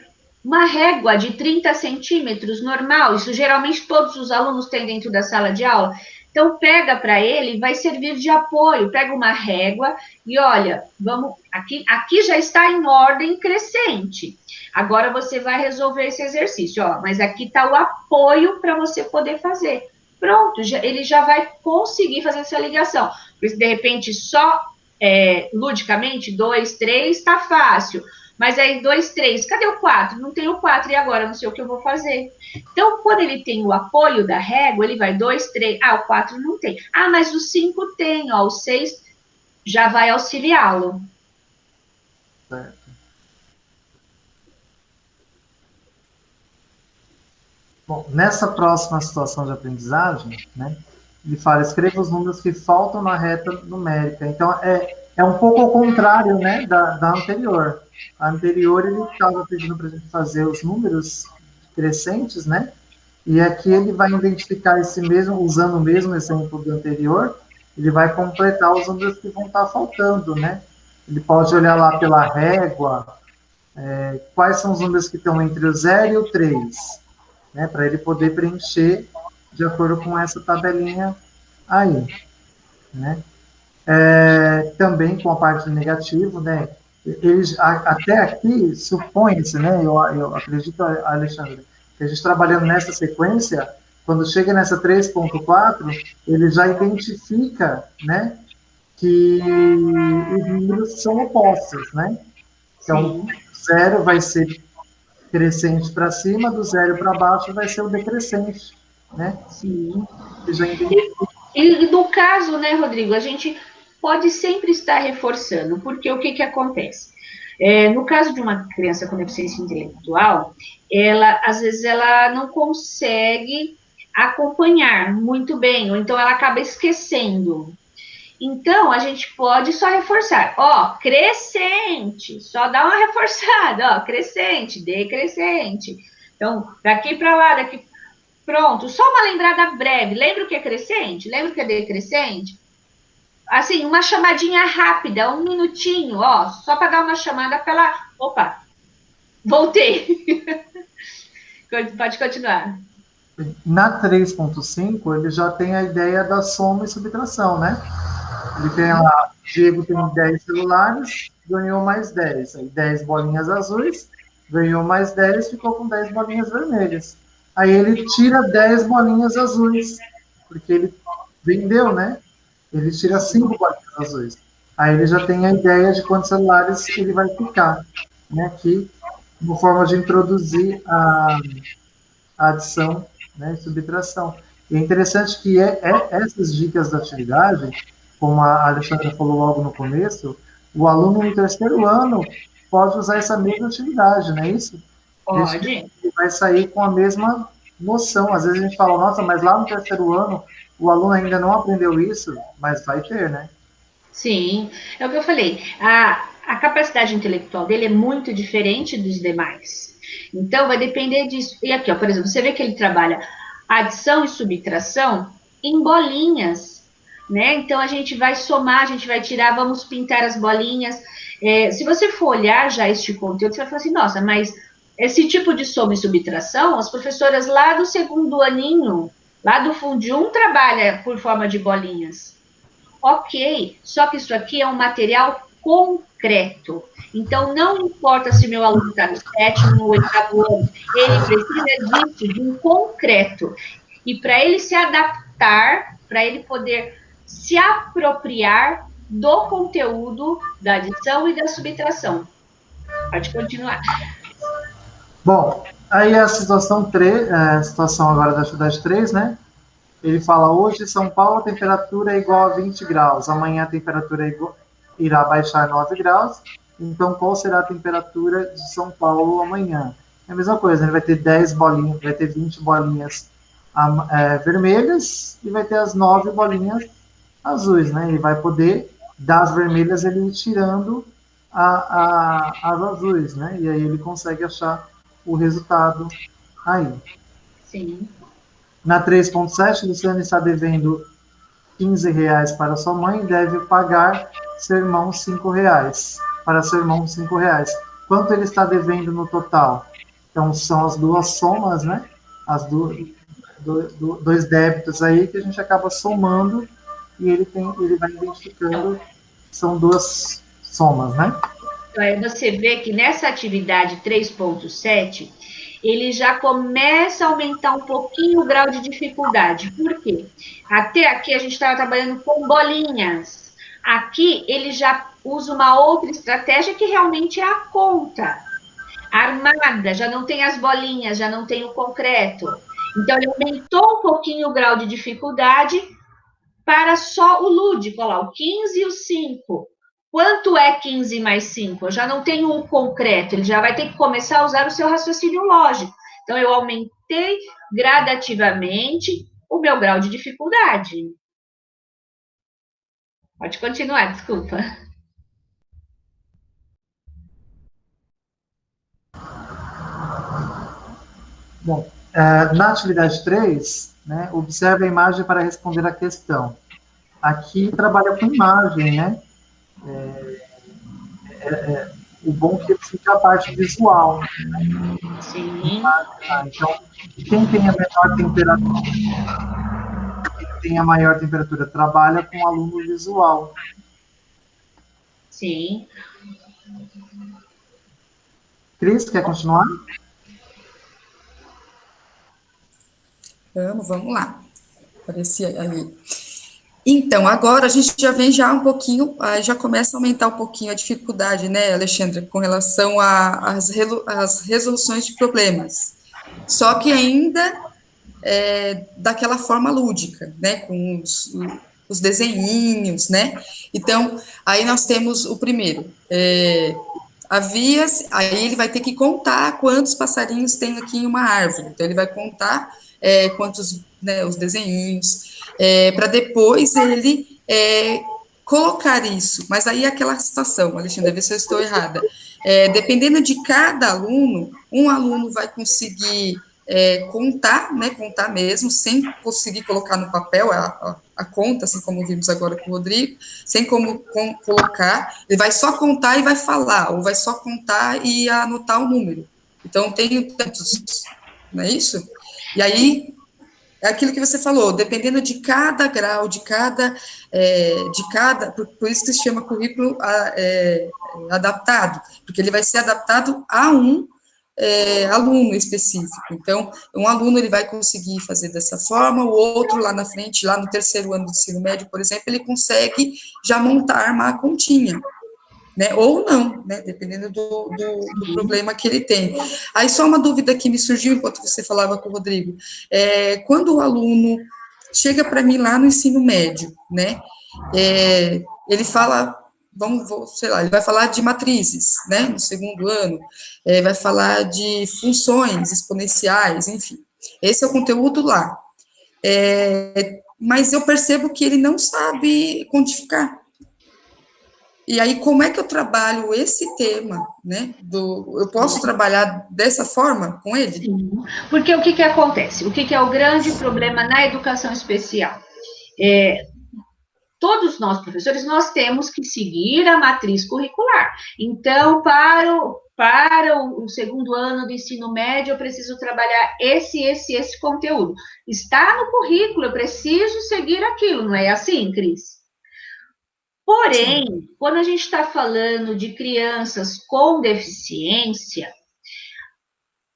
Uma régua de 30 centímetros, normal, isso geralmente todos os alunos têm dentro da sala de aula. Então, pega para ele, vai servir de apoio. Pega uma régua e olha, vamos, aqui já está em ordem crescente. Agora você vai resolver esse exercício, ó, mas aqui está o apoio para você poder fazer. Pronto, ele já vai conseguir fazer essa ligação. Porque se de repente só ludicamente 2, 3, está fácil. Mas aí 2, 3, cadê o 4? Não tem o 4, e agora? Não sei o que eu vou fazer. Então, quando ele tem o apoio da régua, ele vai 2, 3, o 4 não tem. Mas o 5 tem, ó, o 6 já vai auxiliá-lo. Certo. Bom, nessa próxima situação de aprendizagem, né, ele fala, escreva os números que faltam na reta numérica. Então, é um pouco ao contrário, né, da anterior. A anterior, ele estava pedindo para a gente fazer os números crescentes, né? E aqui ele vai identificar esse mesmo, usando o mesmo exemplo do anterior, ele vai completar os números que vão estar faltando, né? Ele pode olhar lá pela régua, quais são os números que estão entre o 0 e o 3, né? Para ele poder preencher de acordo com essa tabelinha aí, né? Também com a parte do negativo, né? Eles, até aqui, supõe-se, né? Eu acredito, Alexandre, que a gente trabalhando nessa sequência, quando chega nessa 3.4, ele já identifica, né? Que os números são opostos, né? Então, Sim. 0 vai ser crescente para cima, do 0 para baixo vai ser o decrescente, né? Sim. Ele já identifica. E no caso, né, Rodrigo, a gente pode sempre estar reforçando, porque o que, que acontece? No caso de uma criança com deficiência intelectual, ela, às vezes, ela não consegue acompanhar muito bem, ou então ela acaba esquecendo. Então, a gente pode só reforçar, ó, crescente, só dá uma reforçada, ó, crescente, decrescente. Então, daqui para lá, daqui. Pronto, só uma lembrada breve. Lembra o que é crescente? Lembra o que é decrescente? Assim, uma chamadinha rápida, um minutinho, ó, só para dar uma chamada pela. Opa, voltei. Pode continuar. Na 3.5, ele já tem a ideia da soma e subtração, né? Ele tem lá, Diego tem 10 celulares, ganhou mais 10. Aí 10 bolinhas azuis, ganhou mais 10, ficou com 10 bolinhas vermelhas. Aí ele tira 10 bolinhas azuis, porque ele vendeu, né? Ele tira 5 bolinhas azuis. Aí ele já tem a ideia de quantos celulares ele vai ficar, né? Aqui, uma forma de introduzir a adição, né, e subtração. E é interessante que essas dicas da atividade, como a Alexandra falou logo no começo, o aluno no terceiro ano pode usar essa mesma atividade, não é isso? Desde que Pode. ele vai sair com a mesma noção. Às vezes a gente fala, nossa, mas lá no terceiro ano o aluno ainda não aprendeu isso, mas vai ter, né? Sim, é o que eu falei. A capacidade intelectual dele é muito diferente dos demais. Então, vai depender disso. E aqui, ó, por exemplo, você vê que ele trabalha adição e subtração em bolinhas, né? Então, a gente vai somar, a gente vai tirar, vamos pintar as bolinhas. Se você for olhar já este conteúdo, você vai falar assim, nossa, mas esse tipo de soma e subtração, as professoras lá do segundo aninho, lá do Fundo 1, trabalha por forma de bolinhas. Ok, só que isso aqui é um material concreto. Então, não importa se meu aluno está no sétimo ou oitavo ano, ele precisa disso, de um concreto. E para ele se adaptar, para ele poder se apropriar do conteúdo da adição e da subtração. Pode continuar. Bom, aí a situação 3, a situação agora da atividade 3, né? Ele fala, hoje em São Paulo a temperatura é igual a 20 graus, amanhã a temperatura irá baixar 9 graus, então qual será a temperatura de São Paulo amanhã? É a mesma coisa, ele vai ter 10 bolinhas, vai ter 20 bolinhas vermelhas e vai ter as 9 bolinhas azuis, né? Ele vai poder, das vermelhas, ele ir tirando as azuis, né? E aí ele consegue achar o resultado aí. Sim. Na 3.7, Luciano está devendo R$ 15 para sua mãe e deve pagar seu irmão R$ 5 para seu irmão R$ 5. Quanto ele está devendo no total? Então são as duas somas, né? As dois débitos aí que a gente acaba somando e ele vai identificando que são duas somas, né? Você vê que nessa atividade 3.7, ele já começa a aumentar um pouquinho o grau de dificuldade. Por quê? Até aqui a gente estava trabalhando com bolinhas. Aqui ele já usa uma outra estratégia que realmente é a conta. Armada, já não tem as bolinhas, já não tem o concreto. Então ele aumentou um pouquinho o grau de dificuldade para só o lúdico, olha lá, o 15 e o 5. Quanto é 15 mais 5? Eu já não tenho um concreto, ele já vai ter que começar a usar o seu raciocínio lógico. Então, eu aumentei gradativamente o meu grau de dificuldade. Pode continuar, desculpa. Bom, na atividade 3, né, observe a imagem para responder a questão. Aqui trabalha com imagem, né? O bom é que fica a parte visual. Sim. Então, quem tem a menor temperatura, quem tem a maior temperatura, trabalha com o aluno visual. Sim. Cris, quer continuar? Vamos lá. Aparecia ali. Então, agora a gente já vem já um pouquinho, já começa a aumentar um pouquinho a dificuldade, né, Alexandra, com relação às resoluções de problemas. Só que ainda daquela forma lúdica, né, com os desenhinhos, né? Então, aí nós temos o primeiro. Aí ele vai ter que contar quantos passarinhos tem aqui em uma árvore. Então, ele vai contar quantos, né, os desenhinhos, para depois ele colocar isso. Mas aí é aquela situação, Alexandre, vê se eu estou errada. Dependendo de cada aluno, um aluno vai conseguir contar, né, contar mesmo, sem conseguir colocar no papel a conta, assim como vimos agora com o Rodrigo, sem como colocar, ele vai só contar e vai falar, ou vai só contar e anotar o número. Então, tem tantos, não é isso? E aí, é aquilo que você falou, dependendo de cada grau, por isso que se chama currículo adaptado, porque ele vai ser adaptado a um aluno específico. Então, um aluno ele vai conseguir fazer dessa forma, o outro lá na frente, lá no terceiro ano do ensino médio, por exemplo, ele consegue já armar a continha, né? Ou não, né? Dependendo do problema que ele tem. Aí, só uma dúvida que me surgiu enquanto você falava com o Rodrigo. Quando o aluno chega para mim lá no ensino médio, né? Ele fala, sei lá, ele vai falar de matrizes, né? No segundo ano, vai falar de funções exponenciais, enfim. Esse é o conteúdo lá. Mas eu percebo que ele não sabe quantificar. E aí, como é que eu trabalho esse tema, né? Eu posso trabalhar dessa forma com ele? Sim, porque o que acontece? O que é o grande problema na educação especial? Todos nós, professores, nós temos que seguir a matriz curricular. Então, para o segundo ano do ensino médio, eu preciso trabalhar esse conteúdo. Está no currículo, eu preciso seguir aquilo, não é assim, Cris? Porém, quando a gente está falando de crianças com deficiência,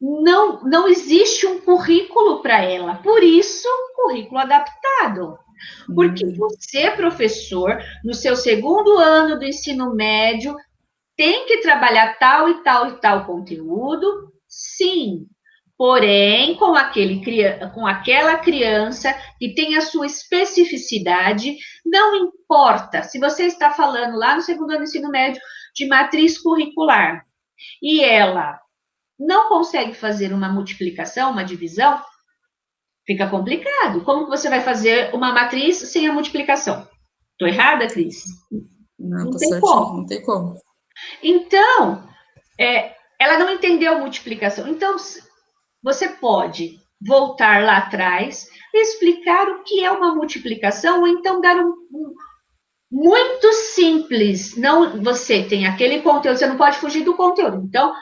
não existe um currículo para ela. Por isso, currículo adaptado. Porque você, professor, no seu segundo ano do ensino médio, tem que trabalhar tal e tal e tal conteúdo, sim. Porém, com aquela criança que tem a sua especificidade, não importa se você está falando lá no segundo ano do ensino médio de matriz curricular e ela não consegue fazer uma multiplicação, uma divisão, fica complicado. Como que você vai fazer uma matriz sem a multiplicação? Estou errada, Cris? Não tem como. Não tem como. Então, ela não entendeu a multiplicação. Então, você pode voltar lá atrás, explicar o que é uma multiplicação, ou então dar muito simples. Não, você tem aquele conteúdo, você não pode fugir do conteúdo. Então,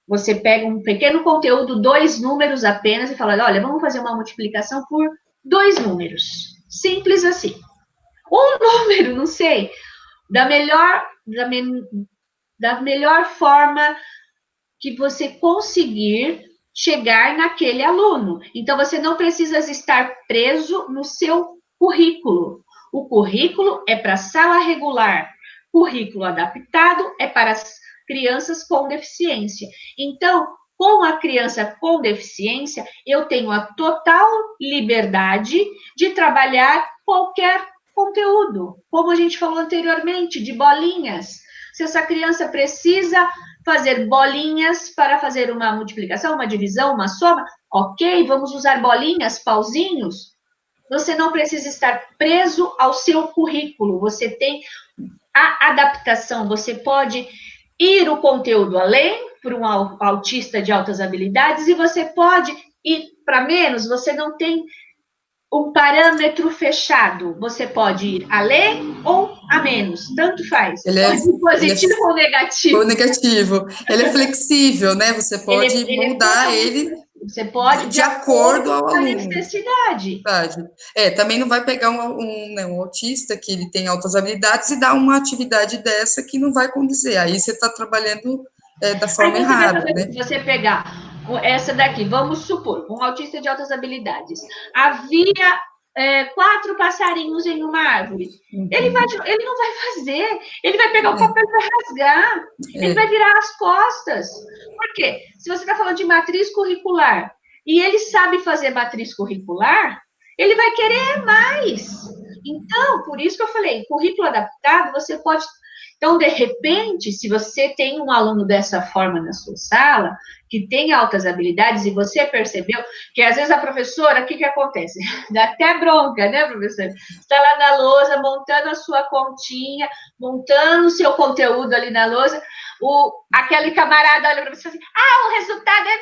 você pega um pequeno conteúdo, 2 números apenas, e fala, olha, vamos fazer uma multiplicação por 2 números. Simples assim. Um número, não sei, da melhor forma que você conseguir chegar naquele aluno. Então, você não precisa estar preso no seu currículo. O currículo é para sala regular. Currículo adaptado é para as crianças com deficiência. Então, com a criança com deficiência, eu tenho a total liberdade de trabalhar qualquer conteúdo, como a gente falou anteriormente, de bolinhas. Se essa criança precisa fazer bolinhas para fazer uma multiplicação, uma divisão, uma soma, ok, vamos usar bolinhas, pauzinhos. Você não precisa estar preso ao seu currículo, você tem a adaptação, você pode ir o conteúdo além para um autista de altas habilidades e você pode e para menos, você não tem um parâmetro fechado. Você pode ir além ou a menos, tanto faz. Pode ir positivo ou negativo. Ou negativo. Ele é flexível, né? Você pode moldar ele. Você pode de acordo ao com a aluno. necessidade. Também não vai pegar um autista que ele tem altas habilidades e dar uma atividade dessa que não vai condizer. Aí você está trabalhando da forma errada, né? Se você pegar essa daqui, vamos supor, um autista de altas habilidades, havia 4 passarinhos em uma árvore. Ele não vai fazer, ele vai pegar o papel e vai rasgar, ele vai virar as costas. Por quê? Se você está falando de matriz curricular e ele sabe fazer matriz curricular, ele vai querer mais. Então, por isso que eu falei, currículo adaptado, você pode... Então, de repente, se você tem um aluno dessa forma na sua sala, que tem altas habilidades, e você percebeu que, às vezes, a professora, o que acontece? Dá até bronca, né, professora? Está lá na lousa, montando a sua continha, montando o seu conteúdo ali na lousa, aquele camarada olha para você e fala assim, o resultado é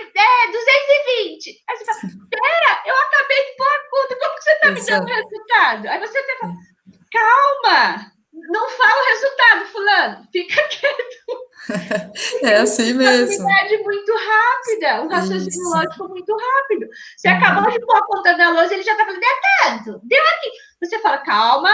220. Aí você fala, pera, eu acabei de pôr a conta, como que você está me dando o resultado? Aí você fala, calma, não fala o resultado, fulano, fica quieto. É assim mesmo. Uma habilidade muito rápida, um raciocínio lógico muito rápido. Você acabou de pôr a ponta da lousa, ele já está falando, deu tanto, deu aqui. Você fala, calma,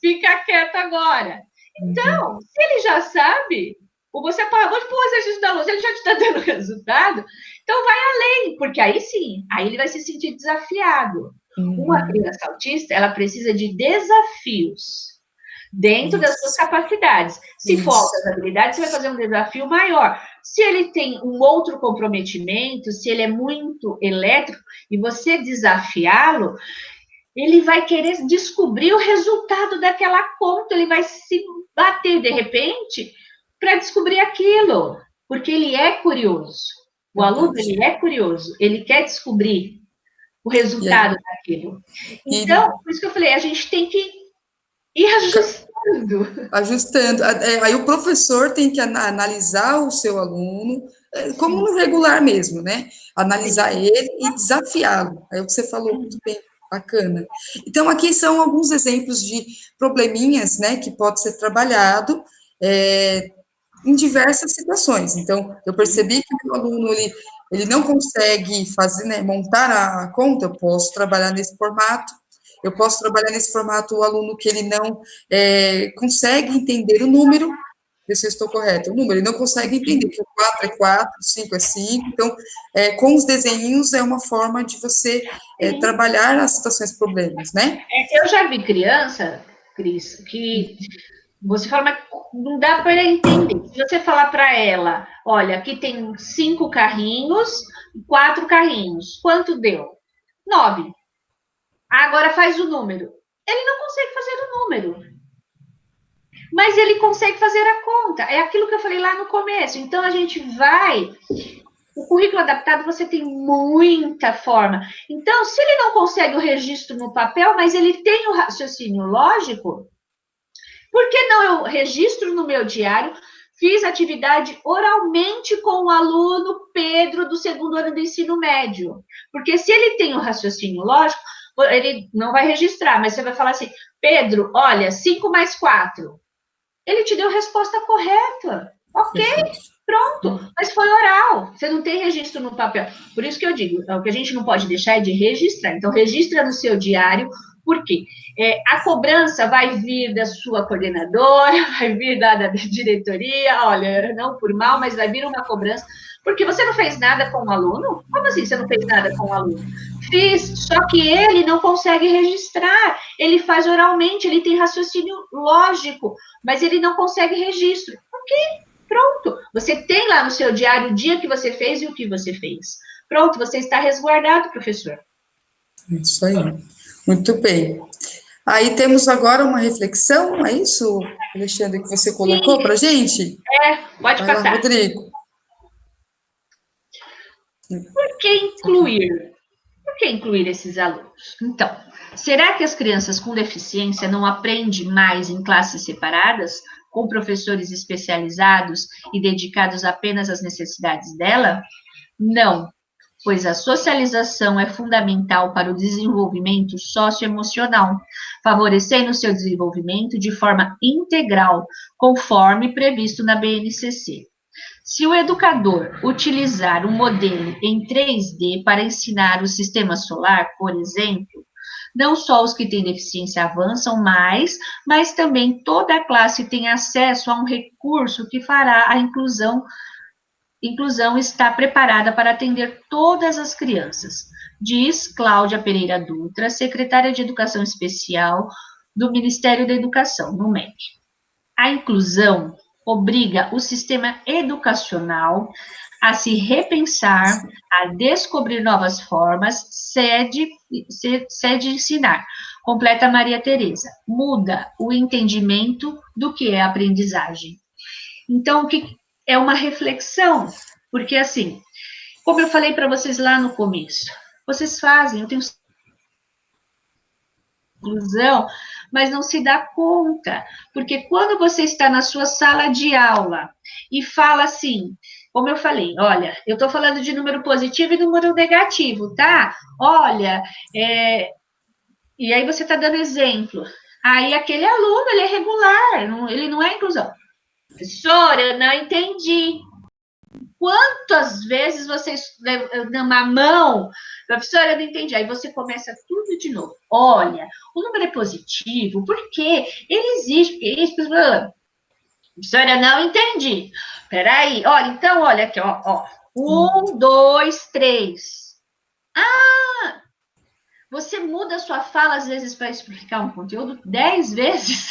fica quieto agora. Então, se ele já sabe, ou você acabou de pôr o exercício da lousa, ele já te está dando resultado, então vai além, porque aí sim, aí ele vai se sentir desafiado. Uma criança autista, ela precisa de desafios dentro das suas capacidades. Se for altas habilidades, você vai fazer um desafio maior. Se ele tem um outro comprometimento, se ele é muito elétrico, e você desafiá-lo, ele vai querer descobrir o resultado daquela conta, ele vai se bater, de repente, para descobrir aquilo, porque ele é curioso. O aluno, ele é curioso, ele quer descobrir o resultado daquilo. Então, por isso que eu falei, a gente tem que ir ajustando. Aí o professor tem que analisar o seu aluno, como no regular mesmo, né? Analisar ele e desafiá-lo. É o que você falou muito bem, bacana. Então, aqui são alguns exemplos de probleminhas, né, que pode ser trabalhado em diversas situações. Então, eu percebi que o aluno, ele não consegue fazer, né, montar a conta, eu posso trabalhar nesse formato. Eu posso trabalhar nesse formato o aluno que ele não consegue entender o número, ver se eu estou correto, o número, ele não consegue entender que o 4 é 4, 5 é 5, então, com os desenhinhos é uma forma de você trabalhar as situações problemas, né? Eu já vi criança, Cris, que você fala, mas não dá para entender. Se você falar para ela, olha, aqui tem 5 carrinhos, 4 carrinhos, quanto deu? 9. Agora faz o número. Ele não consegue fazer o número. Mas ele consegue fazer a conta. É aquilo que eu falei lá no começo. Então, a gente vai... O currículo adaptado, você tem muita forma. Então, se ele não consegue o registro no papel, mas ele tem o raciocínio lógico, por que não eu registro no meu diário, fiz atividade oralmente com o aluno Pedro do 2º ano do ensino médio? Porque se ele tem o raciocínio lógico, ele não vai registrar, mas você vai falar assim, Pedro, olha, 5 mais 4. Ele te deu a resposta correta. Ok, pronto. Mas foi oral. Você não tem registro no papel. Por isso que eu digo, o que a gente não pode deixar é de registrar. Então, registra no seu diário. Por quê? A cobrança vai vir da sua coordenadora, vai vir da diretoria, olha, não por mal, mas vai vir uma cobrança, porque você não fez nada com o aluno? Como assim você não fez nada com o aluno? Fiz, só que ele não consegue registrar, ele faz oralmente, ele tem raciocínio lógico, mas ele não consegue registro. Ok, pronto. Você tem lá no seu diário o dia que você fez e o que você fez. Pronto, você está resguardado, professor. Isso aí. Muito bem. Aí temos agora uma reflexão, é isso, Alexandre, que você colocou para a gente? Pode Vai passar. lá, Rodrigo. Por que incluir? Por que incluir esses alunos? Então, será que as crianças com deficiência não aprendem mais em classes separadas, com professores especializados e dedicados apenas às necessidades dela? Não. pois a socialização é fundamental para o desenvolvimento socioemocional, favorecendo seu desenvolvimento de forma integral, conforme previsto na BNCC. Se o educador utilizar um modelo em 3D para ensinar o sistema solar, por exemplo, não só os que têm deficiência avançam mais, mas também toda a classe tem acesso a um recurso que fará a inclusão está preparada para atender todas as crianças, diz Cláudia Pereira Dutra, secretária de Educação Especial do Ministério da Educação, no MEC. A inclusão obriga o sistema educacional a se repensar, a descobrir novas formas, sede de ensinar. Completa Maria Tereza. Muda o entendimento do que é aprendizagem. Então, o que é uma reflexão? Porque, assim, como eu falei para vocês lá no começo, vocês fazem, eu tenho inclusão, mas não se dá conta, porque quando você está na sua sala de aula e fala assim, como eu falei, olha, eu estou falando de número positivo e número negativo, tá? Olha, e aí você está dando exemplo. Aí aquele aluno, ele é regular, ele não é inclusão. Professora, eu não entendi. Quantas vezes você, numa mão, professora, eu não entendi. Aí você começa tudo de novo. Olha, o número é positivo, por quê? Ele existe, porque isso, professora, eu não entendi. Peraí, olha, então, olha aqui, ó. 1, 2, 3. Ah! Você muda a sua fala, às vezes, para explicar um conteúdo 10 vezes.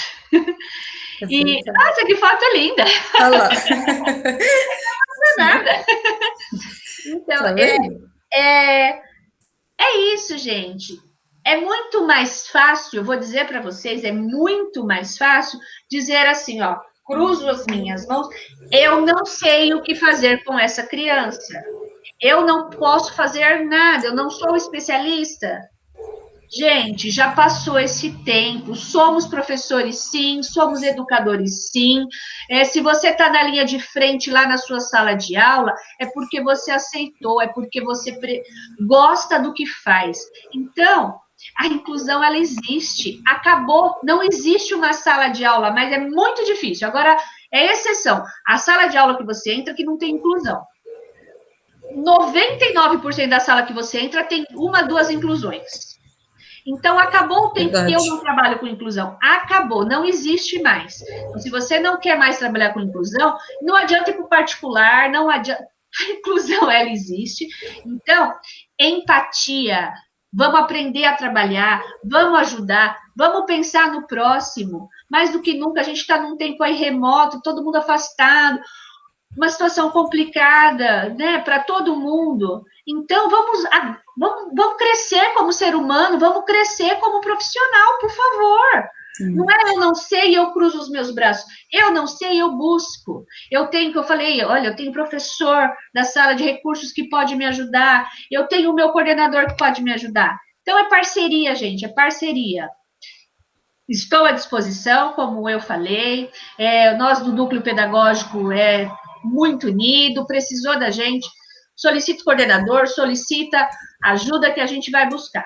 E, nossa, que foto linda! Olha lá. Não é nada. Então, tá é isso, gente. É muito mais fácil, eu vou dizer para vocês, é muito mais fácil dizer assim, ó, cruzo as minhas mãos, eu não sei o que fazer com essa criança. Eu não posso fazer nada, eu não sou especialista. Gente, já passou esse tempo, somos professores sim, somos educadores sim, se você está na linha de frente lá na sua sala de aula, é porque você aceitou, é porque você gosta do que faz. Então, a inclusão, ela existe, acabou, não existe uma sala de aula, mas é muito difícil, agora é exceção, a sala de aula que você entra que não tem inclusão. 99% da sala que você entra tem 1, 2 inclusões. Então, acabou o tempo que eu não trabalho com inclusão. Acabou, não existe mais. Então, se você não quer mais trabalhar com inclusão, não adianta ir para o particular, não adianta. A inclusão, ela existe. Então, empatia, vamos aprender a trabalhar, vamos ajudar, vamos pensar no próximo. Mais do que nunca, a gente está num tempo aí remoto, todo mundo afastado, uma situação complicada, né, para todo mundo. Então, vamos crescer como ser humano, vamos crescer como profissional, por favor. Não é eu não sei e eu cruzo os meus braços. Eu não sei, eu busco. Eu falei, olha, eu tenho professor da sala de recursos que pode me ajudar, eu tenho o meu coordenador que pode me ajudar. Então, é parceria, gente, é parceria. Estou à disposição, como eu falei, nós do Núcleo Pedagógico muito unido, precisou da gente, solicita o coordenador, solicita ajuda que a gente vai buscar.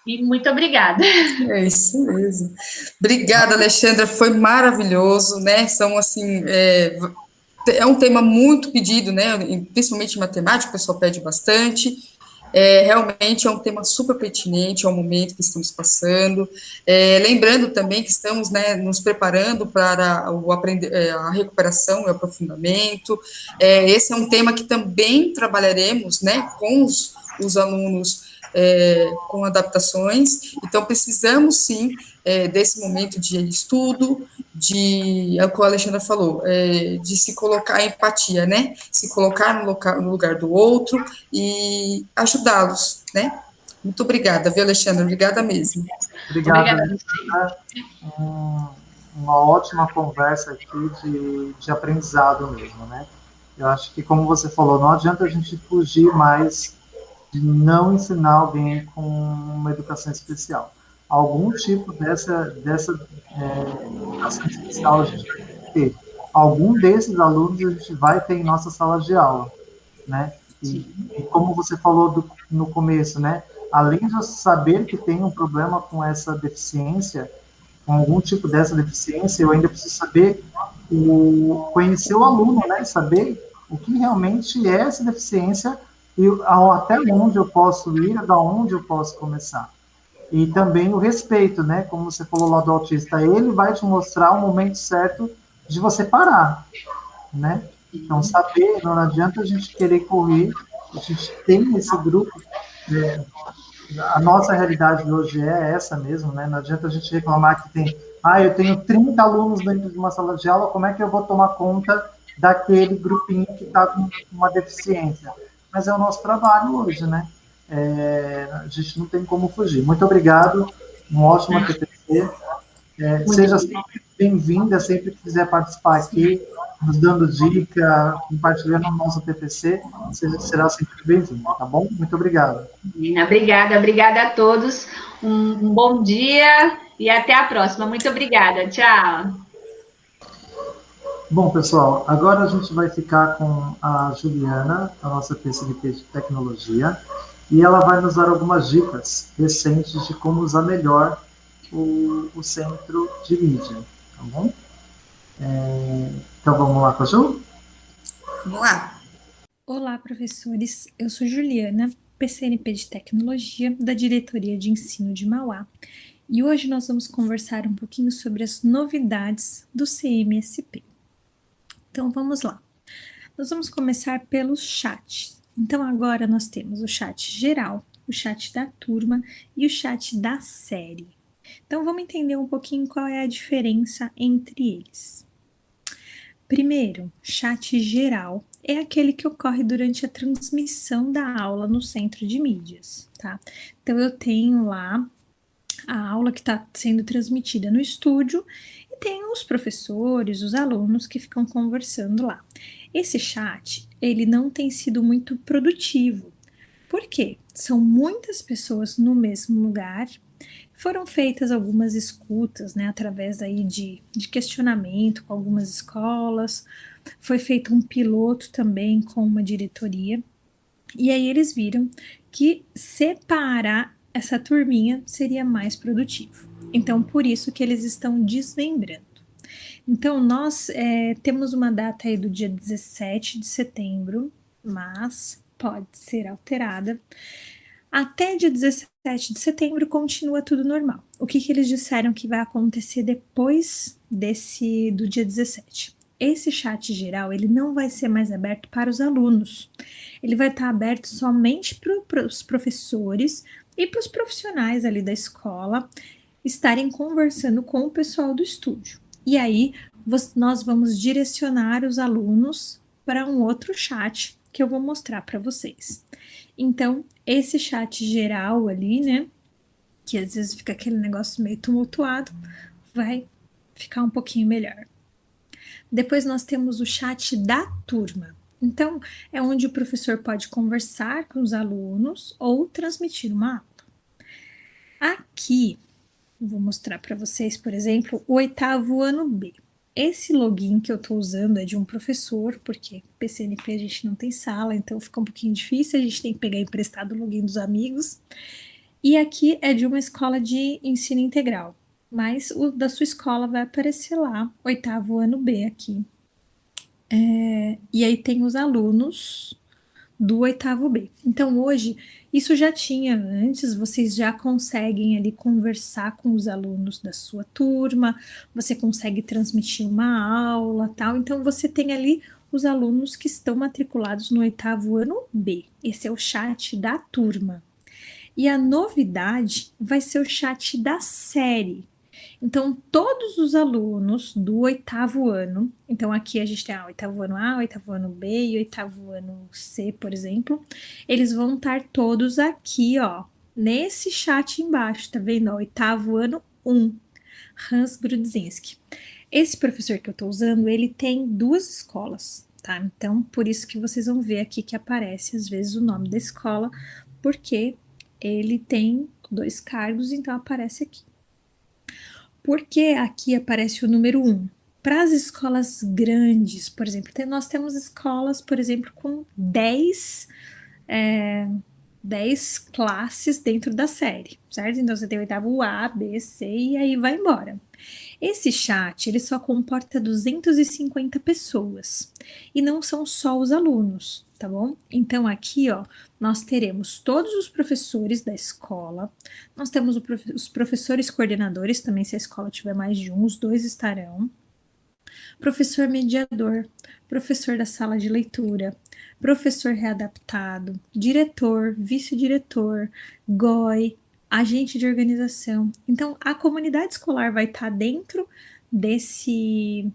E muito obrigada. É isso mesmo. Obrigada, Alexandra, foi maravilhoso, né? São, assim, é um tema muito pedido, né? Principalmente em matemática, o pessoal pede bastante. Realmente é um tema super pertinente ao momento que estamos passando. Lembrando também que estamos, né, nos preparando para a recuperação e o aprofundamento. Esse é um tema que também trabalharemos, né, com os alunos com adaptações. Então, precisamos, sim, desse momento de estudo, é o que o Alexandre falou, de se colocar em empatia, né? Se colocar no lugar do outro e ajudá-los, né? Muito obrigada, viu, Alexandre? Obrigada mesmo. Obrigada. Uma ótima conversa aqui de aprendizado mesmo, né? Eu acho que, como você falou, não adianta a gente fugir mais de não ensinar alguém com uma educação especial. Algum tipo dessa educação especial a gente vai ter. Algum desses alunos a gente vai ter em nossa sala de aula, né? E como você falou no começo, né? Além de eu saber que tem um problema com essa deficiência, com algum tipo dessa deficiência, eu ainda preciso saber conhecer o aluno, né? Saber o que realmente é essa deficiência e até onde eu posso ir, da onde eu posso começar. E também o respeito, né? Como você falou lá do autista, ele vai te mostrar o momento certo de você parar, né? Então, saber, não adianta a gente querer correr, a gente tem esse grupo, a nossa realidade hoje é essa mesmo, né? Não adianta a gente reclamar que eu tenho 30 alunos dentro de uma sala de aula, como é que eu vou tomar conta daquele grupinho que está com uma deficiência? Mas é o nosso trabalho hoje, né? A gente não tem como fugir. Muito obrigado, um ótimo TPC. Seja sempre bem-vinda, sempre que quiser participar aqui, nos dando dica, compartilhando o nosso TPC, será sempre bem-vinda, tá bom? Muito obrigado. Obrigada a todos. Um bom dia e até a próxima. Muito obrigada. Tchau. Bom, pessoal, agora a gente vai ficar com a Juliana, a nossa PCNP de tecnologia, e ela vai nos dar algumas dicas recentes de como usar melhor o centro de mídia, tá bom? Então vamos lá com a Ju? Vamos lá. Olá, professores. Eu sou Juliana, PCNP de Tecnologia, da Diretoria de Ensino de Mauá. E hoje nós vamos conversar um pouquinho sobre as novidades do CMSP. Então, vamos lá. Nós vamos começar pelos chats. Então, agora nós temos o chat geral, o chat da turma e o chat da série. Então, vamos entender um pouquinho qual é a diferença entre eles. Primeiro, chat geral é aquele que ocorre durante a transmissão da aula no centro de mídias, tá? Então, eu tenho lá a aula que está sendo transmitida no estúdio e tem os professores, os alunos que ficam conversando lá. Esse chat, ele não tem sido muito produtivo. Por quê? São muitas pessoas no mesmo lugar. Foram feitas algumas escutas, né, através aí de questionamento com algumas escolas. Foi feito um piloto também com uma diretoria. E aí eles viram que separar essa turminha seria mais produtivo. Então, por isso que eles estão desmembrando. Então, nós temos uma data aí do dia 17 de setembro, mas pode ser alterada. Até dia 17 de setembro continua tudo normal. O que eles disseram que vai acontecer depois do dia 17? Esse chat geral, ele não vai ser mais aberto para os alunos. Ele vai estar aberto somente para os professores e para os profissionais ali da escola estarem conversando com o pessoal do estúdio. E aí, nós vamos direcionar os alunos para um outro chat que eu vou mostrar para vocês. Então, esse chat geral ali, né, que às vezes fica aquele negócio meio tumultuado, vai ficar um pouquinho melhor. Depois nós temos o chat da turma. Então, é onde o professor pode conversar com os alunos ou transmitir uma aula. Aqui, vou mostrar para vocês, por exemplo, o 8º ano B. Esse login que eu estou usando é de um professor, porque PCNP a gente não tem sala, então fica um pouquinho difícil, a gente tem que pegar emprestado o login dos amigos. E aqui é de uma escola de ensino integral, mas o da sua escola vai aparecer lá, 8º ano B aqui. E aí tem os alunos do 8º B. Então, hoje, isso já tinha antes, vocês já conseguem ali conversar com os alunos da sua turma, você consegue transmitir uma aula, tal. Então, você tem ali os alunos que estão matriculados no 8º ano B. Esse é o chat da turma. E a novidade vai ser o chat da série. Então, todos os alunos do 8º ano, então aqui a gente tem 8º ano A, 8º ano B e 8º ano C, por exemplo, eles vão estar todos aqui, ó, nesse chat embaixo, tá vendo? 8º ano 1, Hans Grudzinski. Esse professor que eu tô usando, ele tem 2 escolas, tá? Então, por isso que vocês vão ver aqui que aparece às vezes o nome da escola, porque ele tem 2 cargos, então aparece aqui. Por que aqui aparece o número 1? Para as escolas grandes, por exemplo, nós temos escolas, por exemplo, com 10 10 classes dentro da série, certo? Então você tem o oitavo A, B, C e aí vai embora. Esse chat, ele só comporta 250 pessoas e não são só os alunos, tá bom? Então aqui, ó, nós teremos todos os professores da escola, nós temos os professores coordenadores também, se a escola tiver mais de um, os dois estarão, professor mediador, professor da sala de leitura, professor readaptado, diretor, vice-diretor, GOI, agente de organização. Então, a comunidade escolar vai estar dentro desse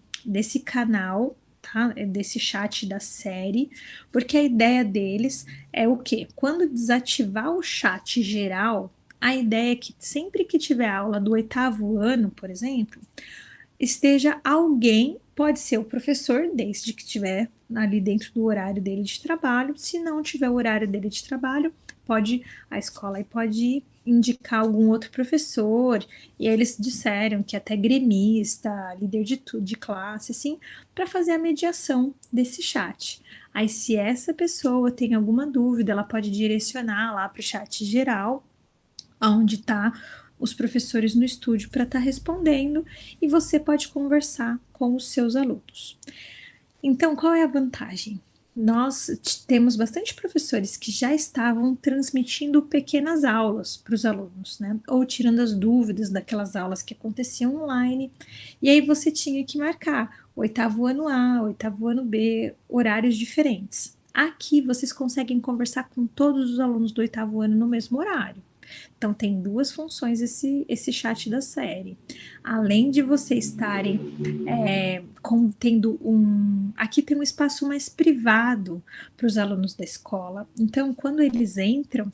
canal, tá? Desse chat da série, porque a ideia deles é o quê? Quando desativar o chat geral, a ideia é que sempre que tiver aula do oitavo ano, por exemplo, esteja alguém, pode ser o professor, desde que estiver ali dentro do horário dele de trabalho. Se não tiver o horário dele de trabalho, a escola pode indicar algum outro professor, e eles disseram que até gremista, líder de classe, assim, para fazer a mediação desse chat. Aí, se essa pessoa tem alguma dúvida, ela pode direcionar lá para o chat geral, onde está os professores no estúdio para estar respondendo, e você pode conversar com os seus alunos. Então, qual é a vantagem? Nós temos bastante professores que já estavam transmitindo pequenas aulas para os alunos, né? Ou tirando as dúvidas daquelas aulas que aconteciam online. E aí você tinha que marcar oitavo ano A, oitavo ano B, horários diferentes. Aqui vocês conseguem conversar com todos os alunos do oitavo ano no mesmo horário. Então, tem duas funções esse chat da série. Além de vocês estarem tendo aqui tem um espaço mais privado para os alunos da escola. Então, quando eles entram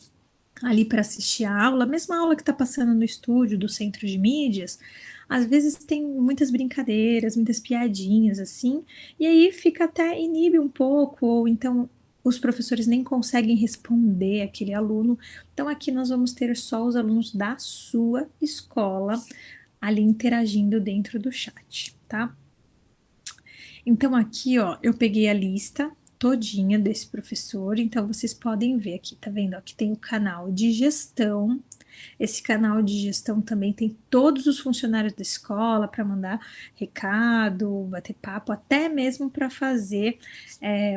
ali para assistir a aula, a mesma aula que está passando no estúdio do centro de mídias, às vezes tem muitas brincadeiras, muitas piadinhas assim, e aí fica até inibe um pouco, ou então os professores nem conseguem responder aquele aluno. Então, aqui nós vamos ter só os alunos da sua escola ali interagindo dentro do chat, tá? Então, aqui, ó, eu peguei a lista todinha desse professor, então vocês podem ver aqui, tá vendo? Aqui tem o canal de gestão. Esse canal de gestão também tem todos os funcionários da escola para mandar recado, bater papo, até mesmo para fazer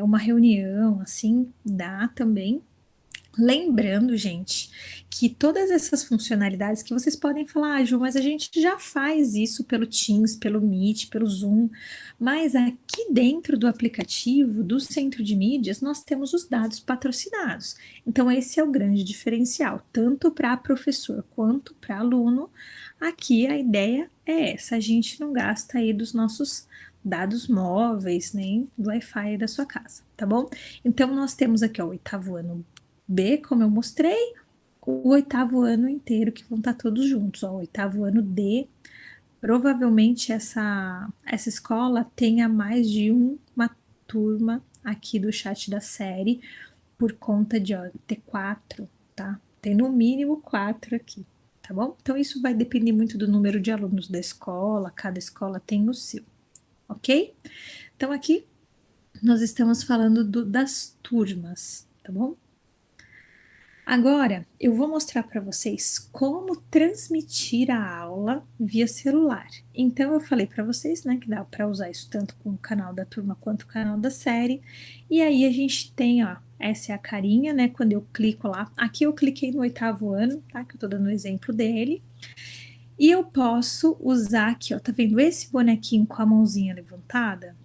uma reunião, assim, dá também. Lembrando, gente, que todas essas funcionalidades que vocês podem falar, ah, Ju, mas a gente já faz isso pelo Teams, pelo Meet, pelo Zoom, mas aqui dentro do aplicativo do Centro de Mídias, nós temos os dados patrocinados. Então, esse é o grande diferencial, tanto para professor quanto para aluno. Aqui a ideia é essa, a gente não gasta aí dos nossos dados móveis, nem do Wi-Fi da sua casa, tá bom? Então, nós temos aqui ó, o oitavo ano B, como eu mostrei, o oitavo ano inteiro, que vão estar todos juntos. Ó, o oitavo ano D, provavelmente essa escola tenha mais de uma turma aqui do chat da série, por conta de ter 4, tá? Tem no mínimo 4 aqui, tá bom? Então, isso vai depender muito do número de alunos da escola, cada escola tem o seu, ok? Então, aqui nós estamos falando das turmas, tá bom? Agora, eu vou mostrar para vocês como transmitir a aula via celular. Então, eu falei para vocês, né, que dá para usar isso tanto com o canal da turma quanto o canal da série. E aí, a gente tem, ó, essa é a carinha, né, quando eu clico lá. Aqui eu cliquei no oitavo ano, tá, que eu tô dando o exemplo dele. E eu posso usar aqui, ó, tá vendo esse bonequinho com a mãozinha levantada?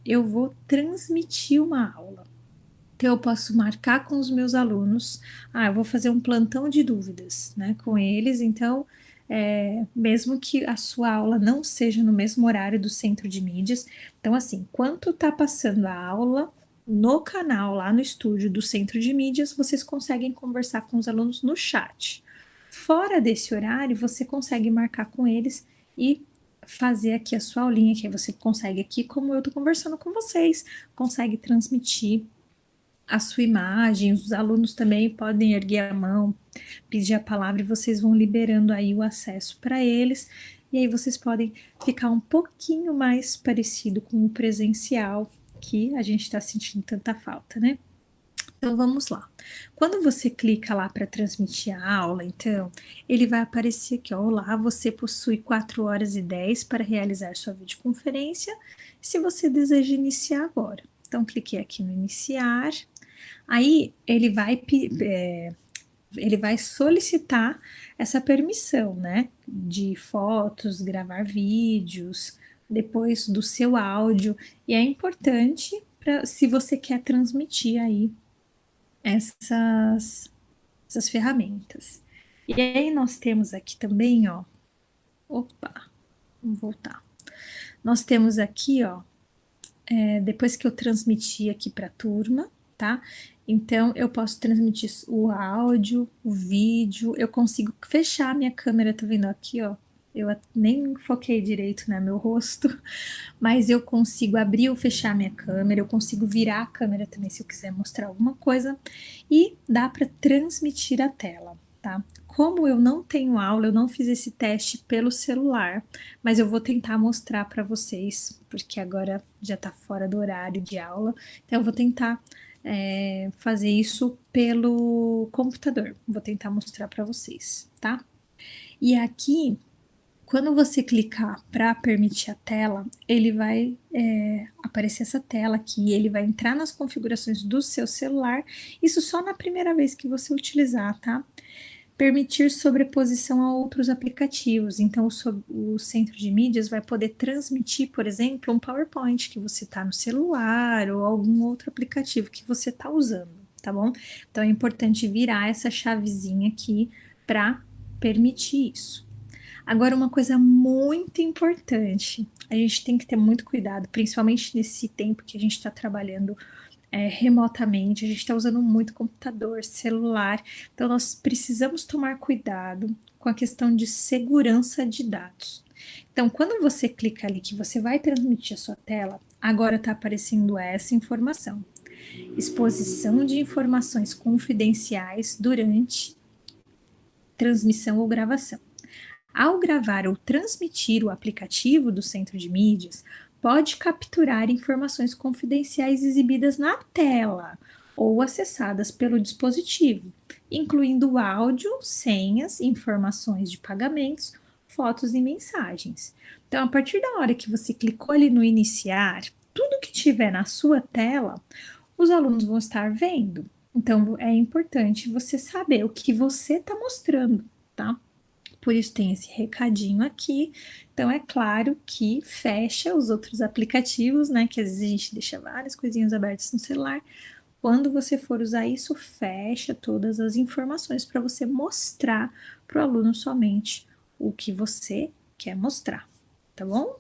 Eu vou transmitir uma aula. Então, eu posso marcar com os meus alunos, eu vou fazer um plantão de dúvidas, né, com eles, então, mesmo que a sua aula não seja no mesmo horário do centro de mídias, então, assim, enquanto tá passando a aula, no canal, lá no estúdio do centro de mídias, vocês conseguem conversar com os alunos no chat. Fora desse horário, você consegue marcar com eles e fazer aqui a sua aulinha, que aí você consegue aqui, como eu tô conversando com vocês, consegue transmitir a sua imagem, os alunos também podem erguer a mão, pedir a palavra e vocês vão liberando aí o acesso para eles, e aí vocês podem ficar um pouquinho mais parecido com o presencial, que a gente está sentindo tanta falta, né? Então vamos lá. Quando você clica lá para transmitir a aula, então, ele vai aparecer aqui, ó, olá, você possui 4 horas e 10 para realizar sua videoconferência, se você deseja iniciar agora. Então, cliquei aqui no iniciar, aí ele vai solicitar essa permissão, né, de fotos, gravar vídeos, depois do seu áudio, e é importante se você quer transmitir aí essas, essas ferramentas. E aí nós temos aqui também, ó, opa, vamos voltar. Nós temos aqui, ó, depois que eu transmiti aqui para a turma, tá? Então eu posso transmitir o áudio, o vídeo, eu consigo fechar a minha câmera, tá vendo aqui, ó? Eu nem foquei direito, né, meu rosto, mas eu consigo abrir ou fechar minha câmera, eu consigo virar a câmera também se eu quiser mostrar alguma coisa, e dá para transmitir a tela, tá? Como eu não tenho aula, eu não fiz esse teste pelo celular, mas eu vou tentar mostrar para vocês, porque agora já está fora do horário de aula, então eu vou tentar fazer isso pelo computador, vou tentar mostrar para vocês, tá? E aqui quando você clicar para permitir a tela, ele vai aparecer essa tela aqui, ele vai entrar nas configurações do seu celular, isso só na primeira vez que você utilizar, tá? Permitir sobreposição a outros aplicativos, então o centro de mídias vai poder transmitir, por exemplo, um PowerPoint que você está no celular ou algum outro aplicativo que você está usando, tá bom? Então é importante virar essa chavezinha aqui para permitir isso. Agora, uma coisa muito importante, a gente tem que ter muito cuidado, principalmente nesse tempo que a gente está trabalhando remotamente, a gente está usando muito computador, celular, então nós precisamos tomar cuidado com a questão de segurança de dados. Então, quando você clica ali que você vai transmitir a sua tela, agora está aparecendo essa informação. Exposição de informações confidenciais durante transmissão ou gravação. Ao gravar ou transmitir o aplicativo do centro de mídias, pode capturar informações confidenciais exibidas na tela ou acessadas pelo dispositivo, incluindo áudio, senhas, informações de pagamentos, fotos e mensagens. Então, a partir da hora que você clicou ali no iniciar, tudo que tiver na sua tela, os alunos vão estar vendo. Então, é importante você saber o que você está mostrando, tá? Por isso tem esse recadinho aqui. Então, é claro que fecha os outros aplicativos, né? Que às vezes a gente deixa várias coisinhas abertas no celular. Quando você for usar isso, fecha todas as informações para você mostrar para o aluno somente o que você quer mostrar, tá bom?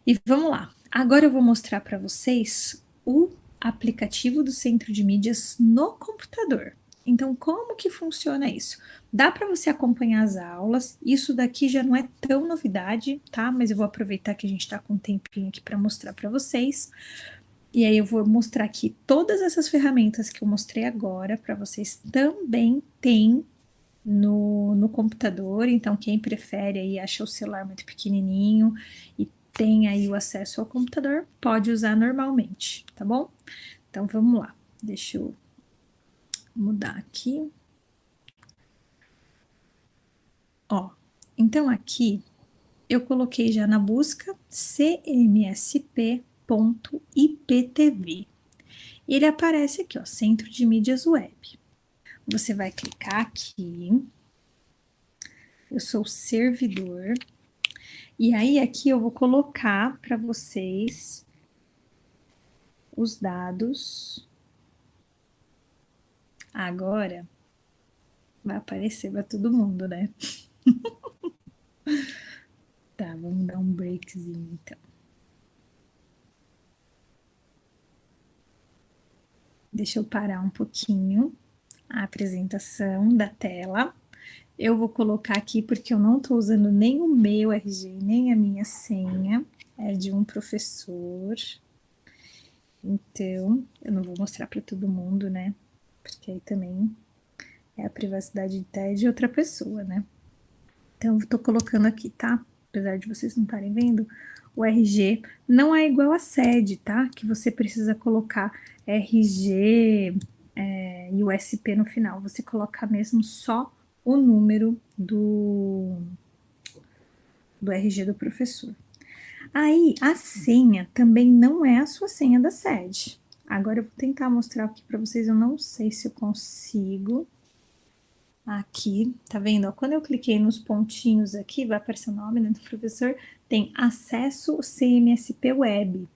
E vamos lá. Agora eu vou mostrar para vocês o aplicativo do centro de mídias no computador. Então, como que funciona isso? Dá para você acompanhar as aulas, isso daqui já não é tão novidade, tá? Mas eu vou aproveitar que a gente está com um tempinho aqui para mostrar para vocês. E aí eu vou mostrar aqui todas essas ferramentas que eu mostrei agora, para vocês também tem no computador. Então, quem prefere aí, acha o celular muito pequenininho e tem aí o acesso ao computador, pode usar normalmente, tá bom? Então, vamos lá. Deixa eu mudar aqui. Ó, então aqui eu coloquei já na busca cmsp.iptv. Ele aparece aqui, ó, Centro de Mídias Web. Você vai clicar aqui. Eu sou o servidor. E aí aqui eu vou colocar para vocês os dados. Agora vai aparecer para todo mundo, né? Tá, vamos dar um breakzinho então. Deixa eu parar um pouquinho a apresentação da tela. Eu vou colocar aqui porque eu não estou usando nem o meu RG, nem a minha senha, é de um professor. Então, eu não vou mostrar para todo mundo, né? Porque aí também é a privacidade até de outra pessoa, né? Então, eu tô colocando aqui, tá? Apesar de vocês não estarem vendo, o RG não é igual a sede, tá? Que você precisa colocar RG e o SP no final. Você coloca mesmo só o número do RG do professor. Aí, a senha também não é a sua senha da sede. Agora eu vou tentar mostrar aqui para vocês, eu não sei se eu consigo. Aqui, tá vendo? Ó, quando eu cliquei nos pontinhos aqui, vai aparecer o nome, né, do professor, tem acesso CMSP Web.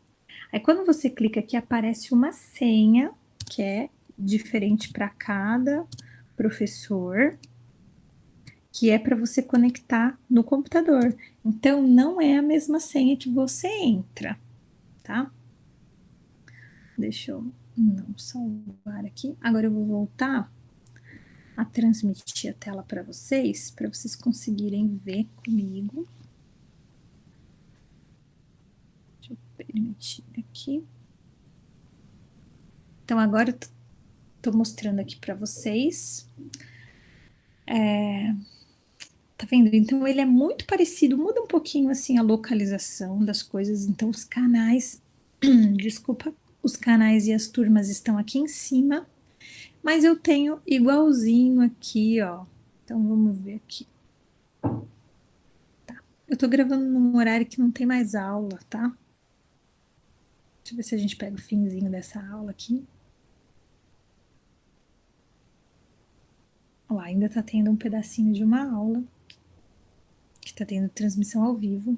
Aí quando você clica aqui, aparece uma senha, que é diferente para cada professor, que é para você conectar no computador. Então, não é a mesma senha que você entra, tá? Deixa eu não salvar aqui. Agora eu vou voltar a transmitir a tela para vocês conseguirem ver comigo. Deixa eu permitir aqui. Então, agora eu tô mostrando aqui para vocês. Tá vendo? Então, ele é muito parecido, muda um pouquinho, assim, a localização das coisas. Então, os canais, desculpa, os canais e as turmas estão aqui em cima, mas eu tenho igualzinho aqui, ó. Então, vamos ver aqui. Tá. Eu tô gravando num horário que não tem mais aula, tá? Deixa eu ver se a gente pega o finzinho dessa aula aqui. Ó, ainda tá tendo um pedacinho de uma aula, que tá tendo transmissão ao vivo,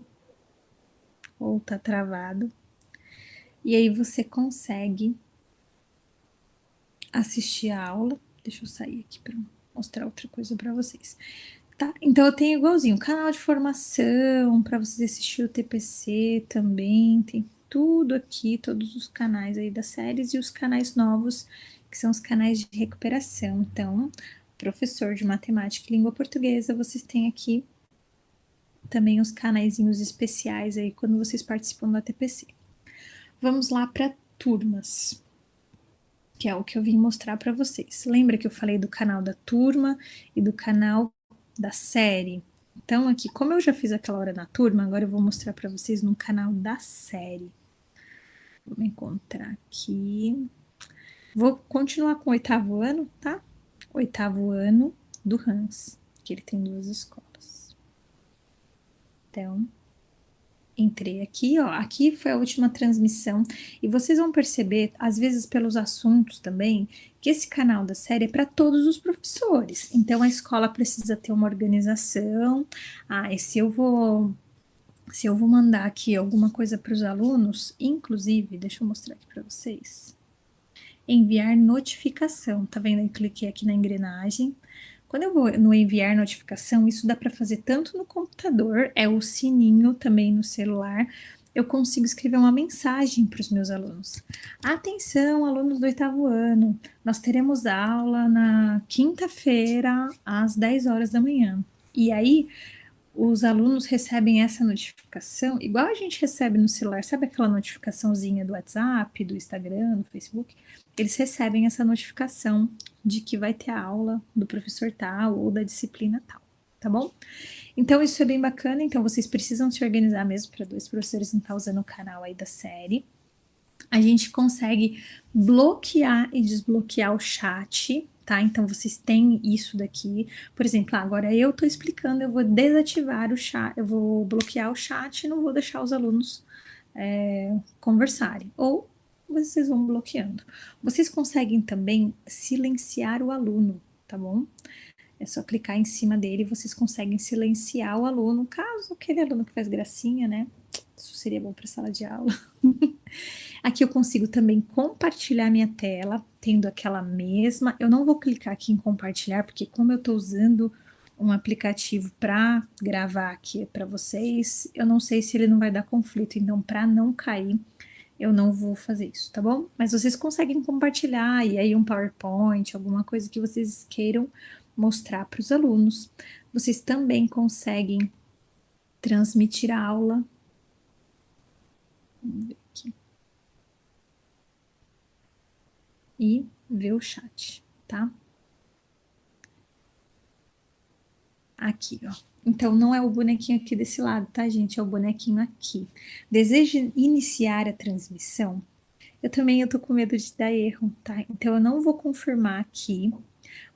ou tá travado. E aí você consegue assistir a aula. Deixa eu sair aqui para mostrar outra coisa para vocês. Tá? Então eu tenho igualzinho, canal de formação para vocês assistir o TPC também, tem tudo aqui, todos os canais aí das séries e os canais novos, que são os canais de recuperação. Então, professor de matemática e língua portuguesa, vocês têm aqui também os canaizinhos especiais aí quando vocês participam da TPC. Vamos lá para turmas, que é o que eu vim mostrar para vocês. Lembra que eu falei do canal da turma e do canal da série? Então, aqui, como eu já fiz aquela hora na turma, agora eu vou mostrar para vocês no canal da série. Vou encontrar aqui. Vou continuar com o 8º ano, tá? 8º ano do Hans, que ele tem 2 escolas. Então, entrei aqui, ó. Aqui foi a última transmissão e vocês vão perceber, às vezes pelos assuntos também, que esse canal da série é para todos os professores. Então a escola precisa ter uma organização. Ah, e se eu vou mandar aqui alguma coisa para os alunos, inclusive, deixa eu mostrar aqui para vocês. Enviar notificação, tá vendo? Eu cliquei aqui na engrenagem. Quando eu vou no enviar notificação, isso dá para fazer tanto no computador, é o sininho também no celular. Eu consigo escrever uma mensagem para os meus alunos. Atenção, alunos do 8º ano, nós teremos aula na quinta-feira, às 10 horas da manhã. E aí, os alunos recebem essa notificação, igual a gente recebe no celular, sabe aquela notificaçãozinha do WhatsApp, do Instagram, do Facebook? Eles recebem essa notificação de que vai ter aula do professor tal ou da disciplina tal, tá bom? Então, isso é bem bacana, então vocês precisam se organizar mesmo para 2 professores não estar usando o canal aí da série. A gente consegue bloquear e desbloquear o chat, tá? Então, vocês têm isso daqui. Por exemplo, agora eu tô explicando, eu vou desativar o chat, eu vou bloquear o chat e não vou deixar os alunos conversarem. Ou vocês vão bloqueando. Vocês conseguem também silenciar o aluno, tá bom? É só clicar em cima dele e vocês conseguem silenciar o aluno, caso aquele aluno que faz gracinha, né? Isso seria bom para sala de aula. Aqui eu consigo também compartilhar minha tela, tendo aquela mesma. Eu não vou clicar aqui em compartilhar, porque como eu estou usando um aplicativo para gravar aqui para vocês, eu não sei se ele não vai dar conflito. Então, para não cair, eu não vou fazer isso, tá bom? Mas vocês conseguem compartilhar e aí um PowerPoint, alguma coisa que vocês queiram mostrar para os alunos. Vocês também conseguem transmitir a aula. Vamos ver aqui. E ver o chat, tá? Aqui, ó. Então, não é o bonequinho aqui desse lado, tá, gente? É o bonequinho aqui. Deseja iniciar a transmissão? Eu tô com medo de dar erro, tá? Então, eu não vou confirmar aqui,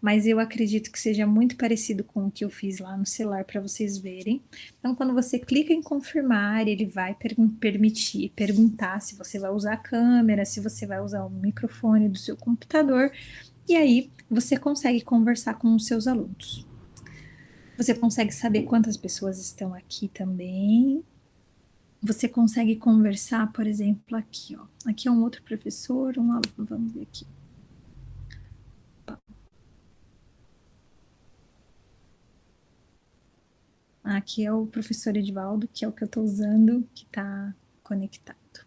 mas eu acredito que seja muito parecido com o que eu fiz lá no celular para vocês verem. Então, quando você clica em confirmar, ele vai perguntar se você vai usar a câmera, se você vai usar o microfone do seu computador, e aí você consegue conversar com os seus alunos. Você consegue saber quantas pessoas estão aqui também. Você consegue conversar, por exemplo, aqui, ó. Aqui é um outro professor, um aluno, vamos ver aqui. Aqui é o professor Edivaldo, que é o que eu estou usando, que está conectado.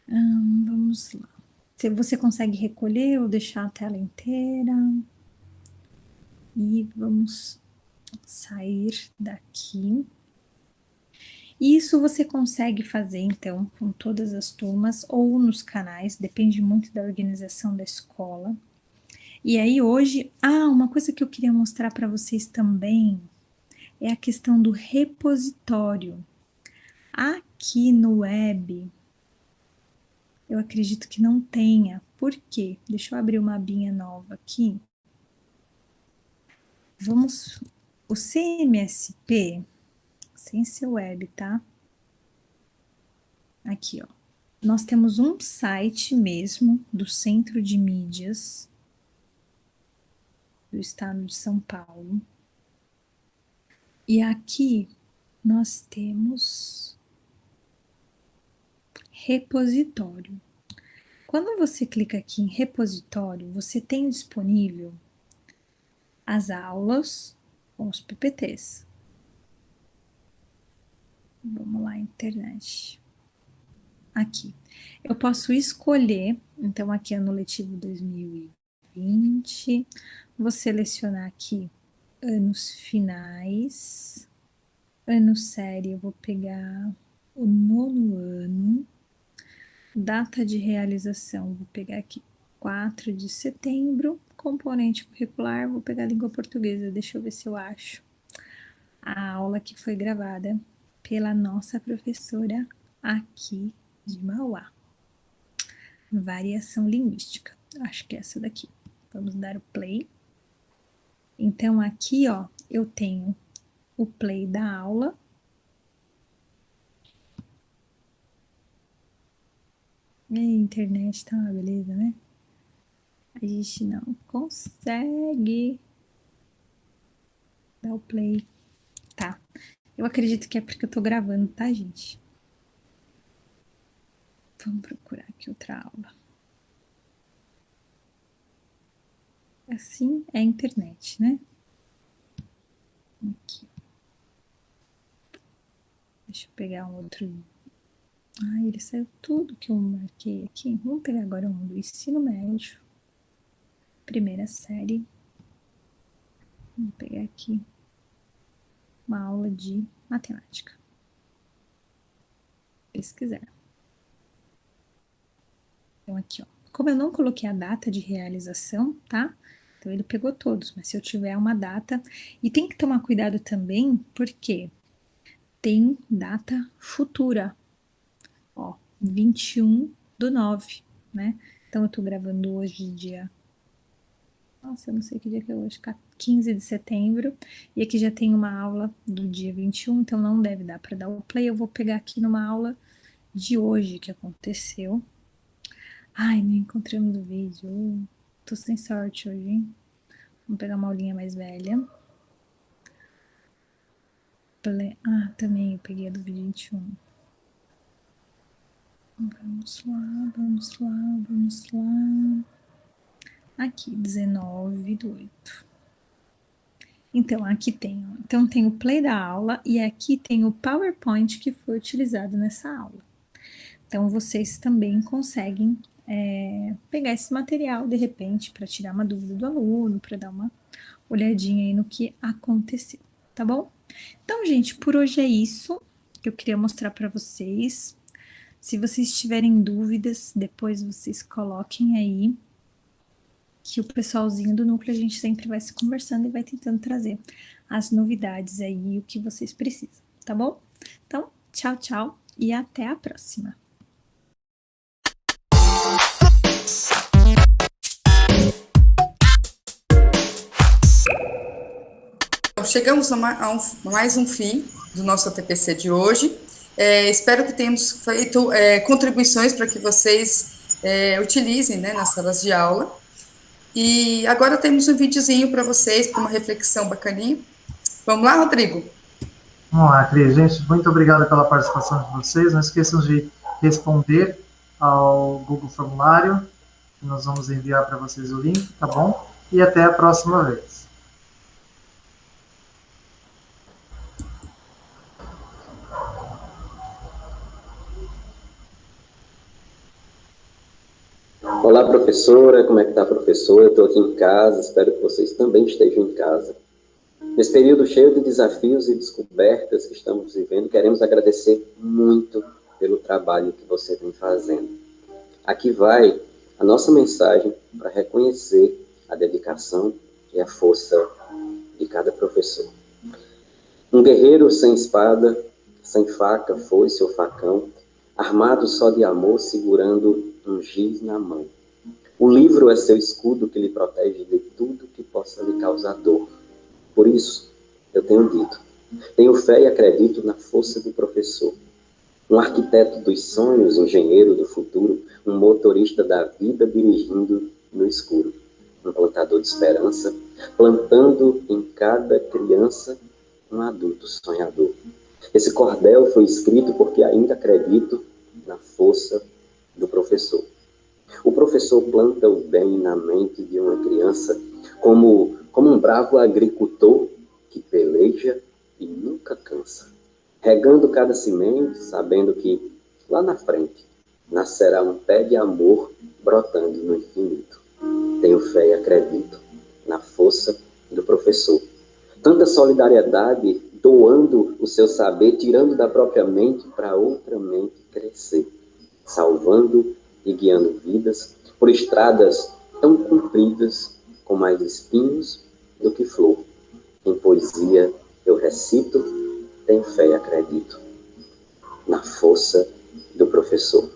Vamos lá. Você consegue recolher ou deixar a tela inteira? E vamos sair daqui. Isso você consegue fazer, então, com todas as turmas ou nos canais, depende muito da organização da escola. E aí hoje, uma coisa que eu queria mostrar para vocês também é a questão do repositório. Aqui no web, eu acredito que não tenha. Por quê? Deixa eu abrir uma abinha nova aqui. O CMSP, sem ser web, tá? Aqui, ó. Nós temos um site mesmo do Centro de Mídias do Estado de São Paulo. E aqui nós temos repositório. Quando você clica aqui em repositório, você tem disponível as aulas com os PPTs. Vamos lá, internet. Aqui. Eu posso escolher, então aqui é no letivo 2020, vou selecionar aqui anos finais, ano série, eu vou pegar o 9º ano, data de realização, vou pegar aqui 4 de setembro, componente curricular, vou pegar a língua portuguesa, deixa eu ver se eu acho a aula que foi gravada pela nossa professora aqui de Mauá. Variação linguística, acho que é essa daqui. Vamos dar o play. Então aqui, ó, eu tenho o play da aula. E a internet tá uma beleza, né? A gente não consegue dar o play. Tá. Eu acredito que é porque eu tô gravando, tá, gente? Vamos procurar aqui outra aula. Assim é a internet, né? Aqui. Deixa eu pegar um outro. Ele saiu tudo que eu marquei aqui. Vamos pegar agora um do ensino médio. Primeira série. Vamos pegar aqui uma aula de matemática. Pesquisar. Então aqui, ó. Como eu não coloquei a data de realização, tá? Então ele pegou todos, mas se eu tiver uma data... E tem que tomar cuidado também, porque tem data futura. Ó, 21/9, né? Então eu tô gravando hoje dia... Nossa, eu não sei que dia que é hoje, 15 de setembro. E aqui já tem uma aula do dia 21, então não deve dar para dar o play. Eu vou pegar aqui numa aula de hoje que aconteceu. Ai, não encontramos o vídeo. Tô sem sorte hoje, hein? Vamos pegar uma aulinha mais velha. Também eu peguei a do vídeo 21. Vamos lá, vamos lá, vamos lá. Aqui, 19/8. Então, aqui tem, ó. Então tem o play da aula e aqui tem o PowerPoint que foi utilizado nessa aula. Então, vocês também conseguem pegar esse material, de repente, para tirar uma dúvida do aluno, para dar uma olhadinha aí no que aconteceu, tá bom? Então, gente, por hoje é isso que eu queria mostrar para vocês. Se vocês tiverem dúvidas, depois vocês coloquem aí, que o pessoalzinho do núcleo, a gente sempre vai se conversando e vai tentando trazer as novidades aí, o que vocês precisam, tá bom? Então, tchau, tchau e até a próxima! Chegamos a mais um fim do nosso TPC de hoje. Espero que tenhamos feito contribuições para que vocês utilizem, né, nas salas de aula. E agora temos um videozinho para vocês, para uma reflexão bacaninha. Vamos lá, Rodrigo? Vamos lá, Cris. Gente, muito obrigado pela participação de vocês. Não esqueçam de responder ao Google Formulário. Nós vamos enviar para vocês o link, tá bom? E até a próxima vez. Olá, professora, como é que está, professora? Eu estou aqui em casa, espero que vocês também estejam em casa. Nesse período cheio de desafios e descobertas que estamos vivendo, queremos agradecer muito pelo trabalho que você vem fazendo. Aqui vai a nossa mensagem para reconhecer a dedicação e a força de cada professor. Um guerreiro sem espada, sem faca, foice ou facão, armado só de amor, segurando um giz na mão. O livro é seu escudo que lhe protege de tudo que possa lhe causar dor. Por isso, eu tenho dito, tenho fé e acredito na força do professor. Um arquiteto dos sonhos, engenheiro do futuro, um motorista da vida dirigindo no escuro. Um plantador de esperança, plantando em cada criança um adulto sonhador. Esse cordel foi escrito porque ainda acredito na força do professor. O professor planta o bem na mente de uma criança como um bravo agricultor que peleja e nunca cansa, regando cada semente, sabendo que lá na frente nascerá um pé de amor brotando no infinito. Tenho fé e acredito na força do professor. Tanta solidariedade, doando o seu saber, tirando da própria mente para outra mente crescer, salvando e guiando vidas por estradas tão compridas, com mais espinhos do que flor. Em poesia eu recito, tenho fé e acredito na força do professor.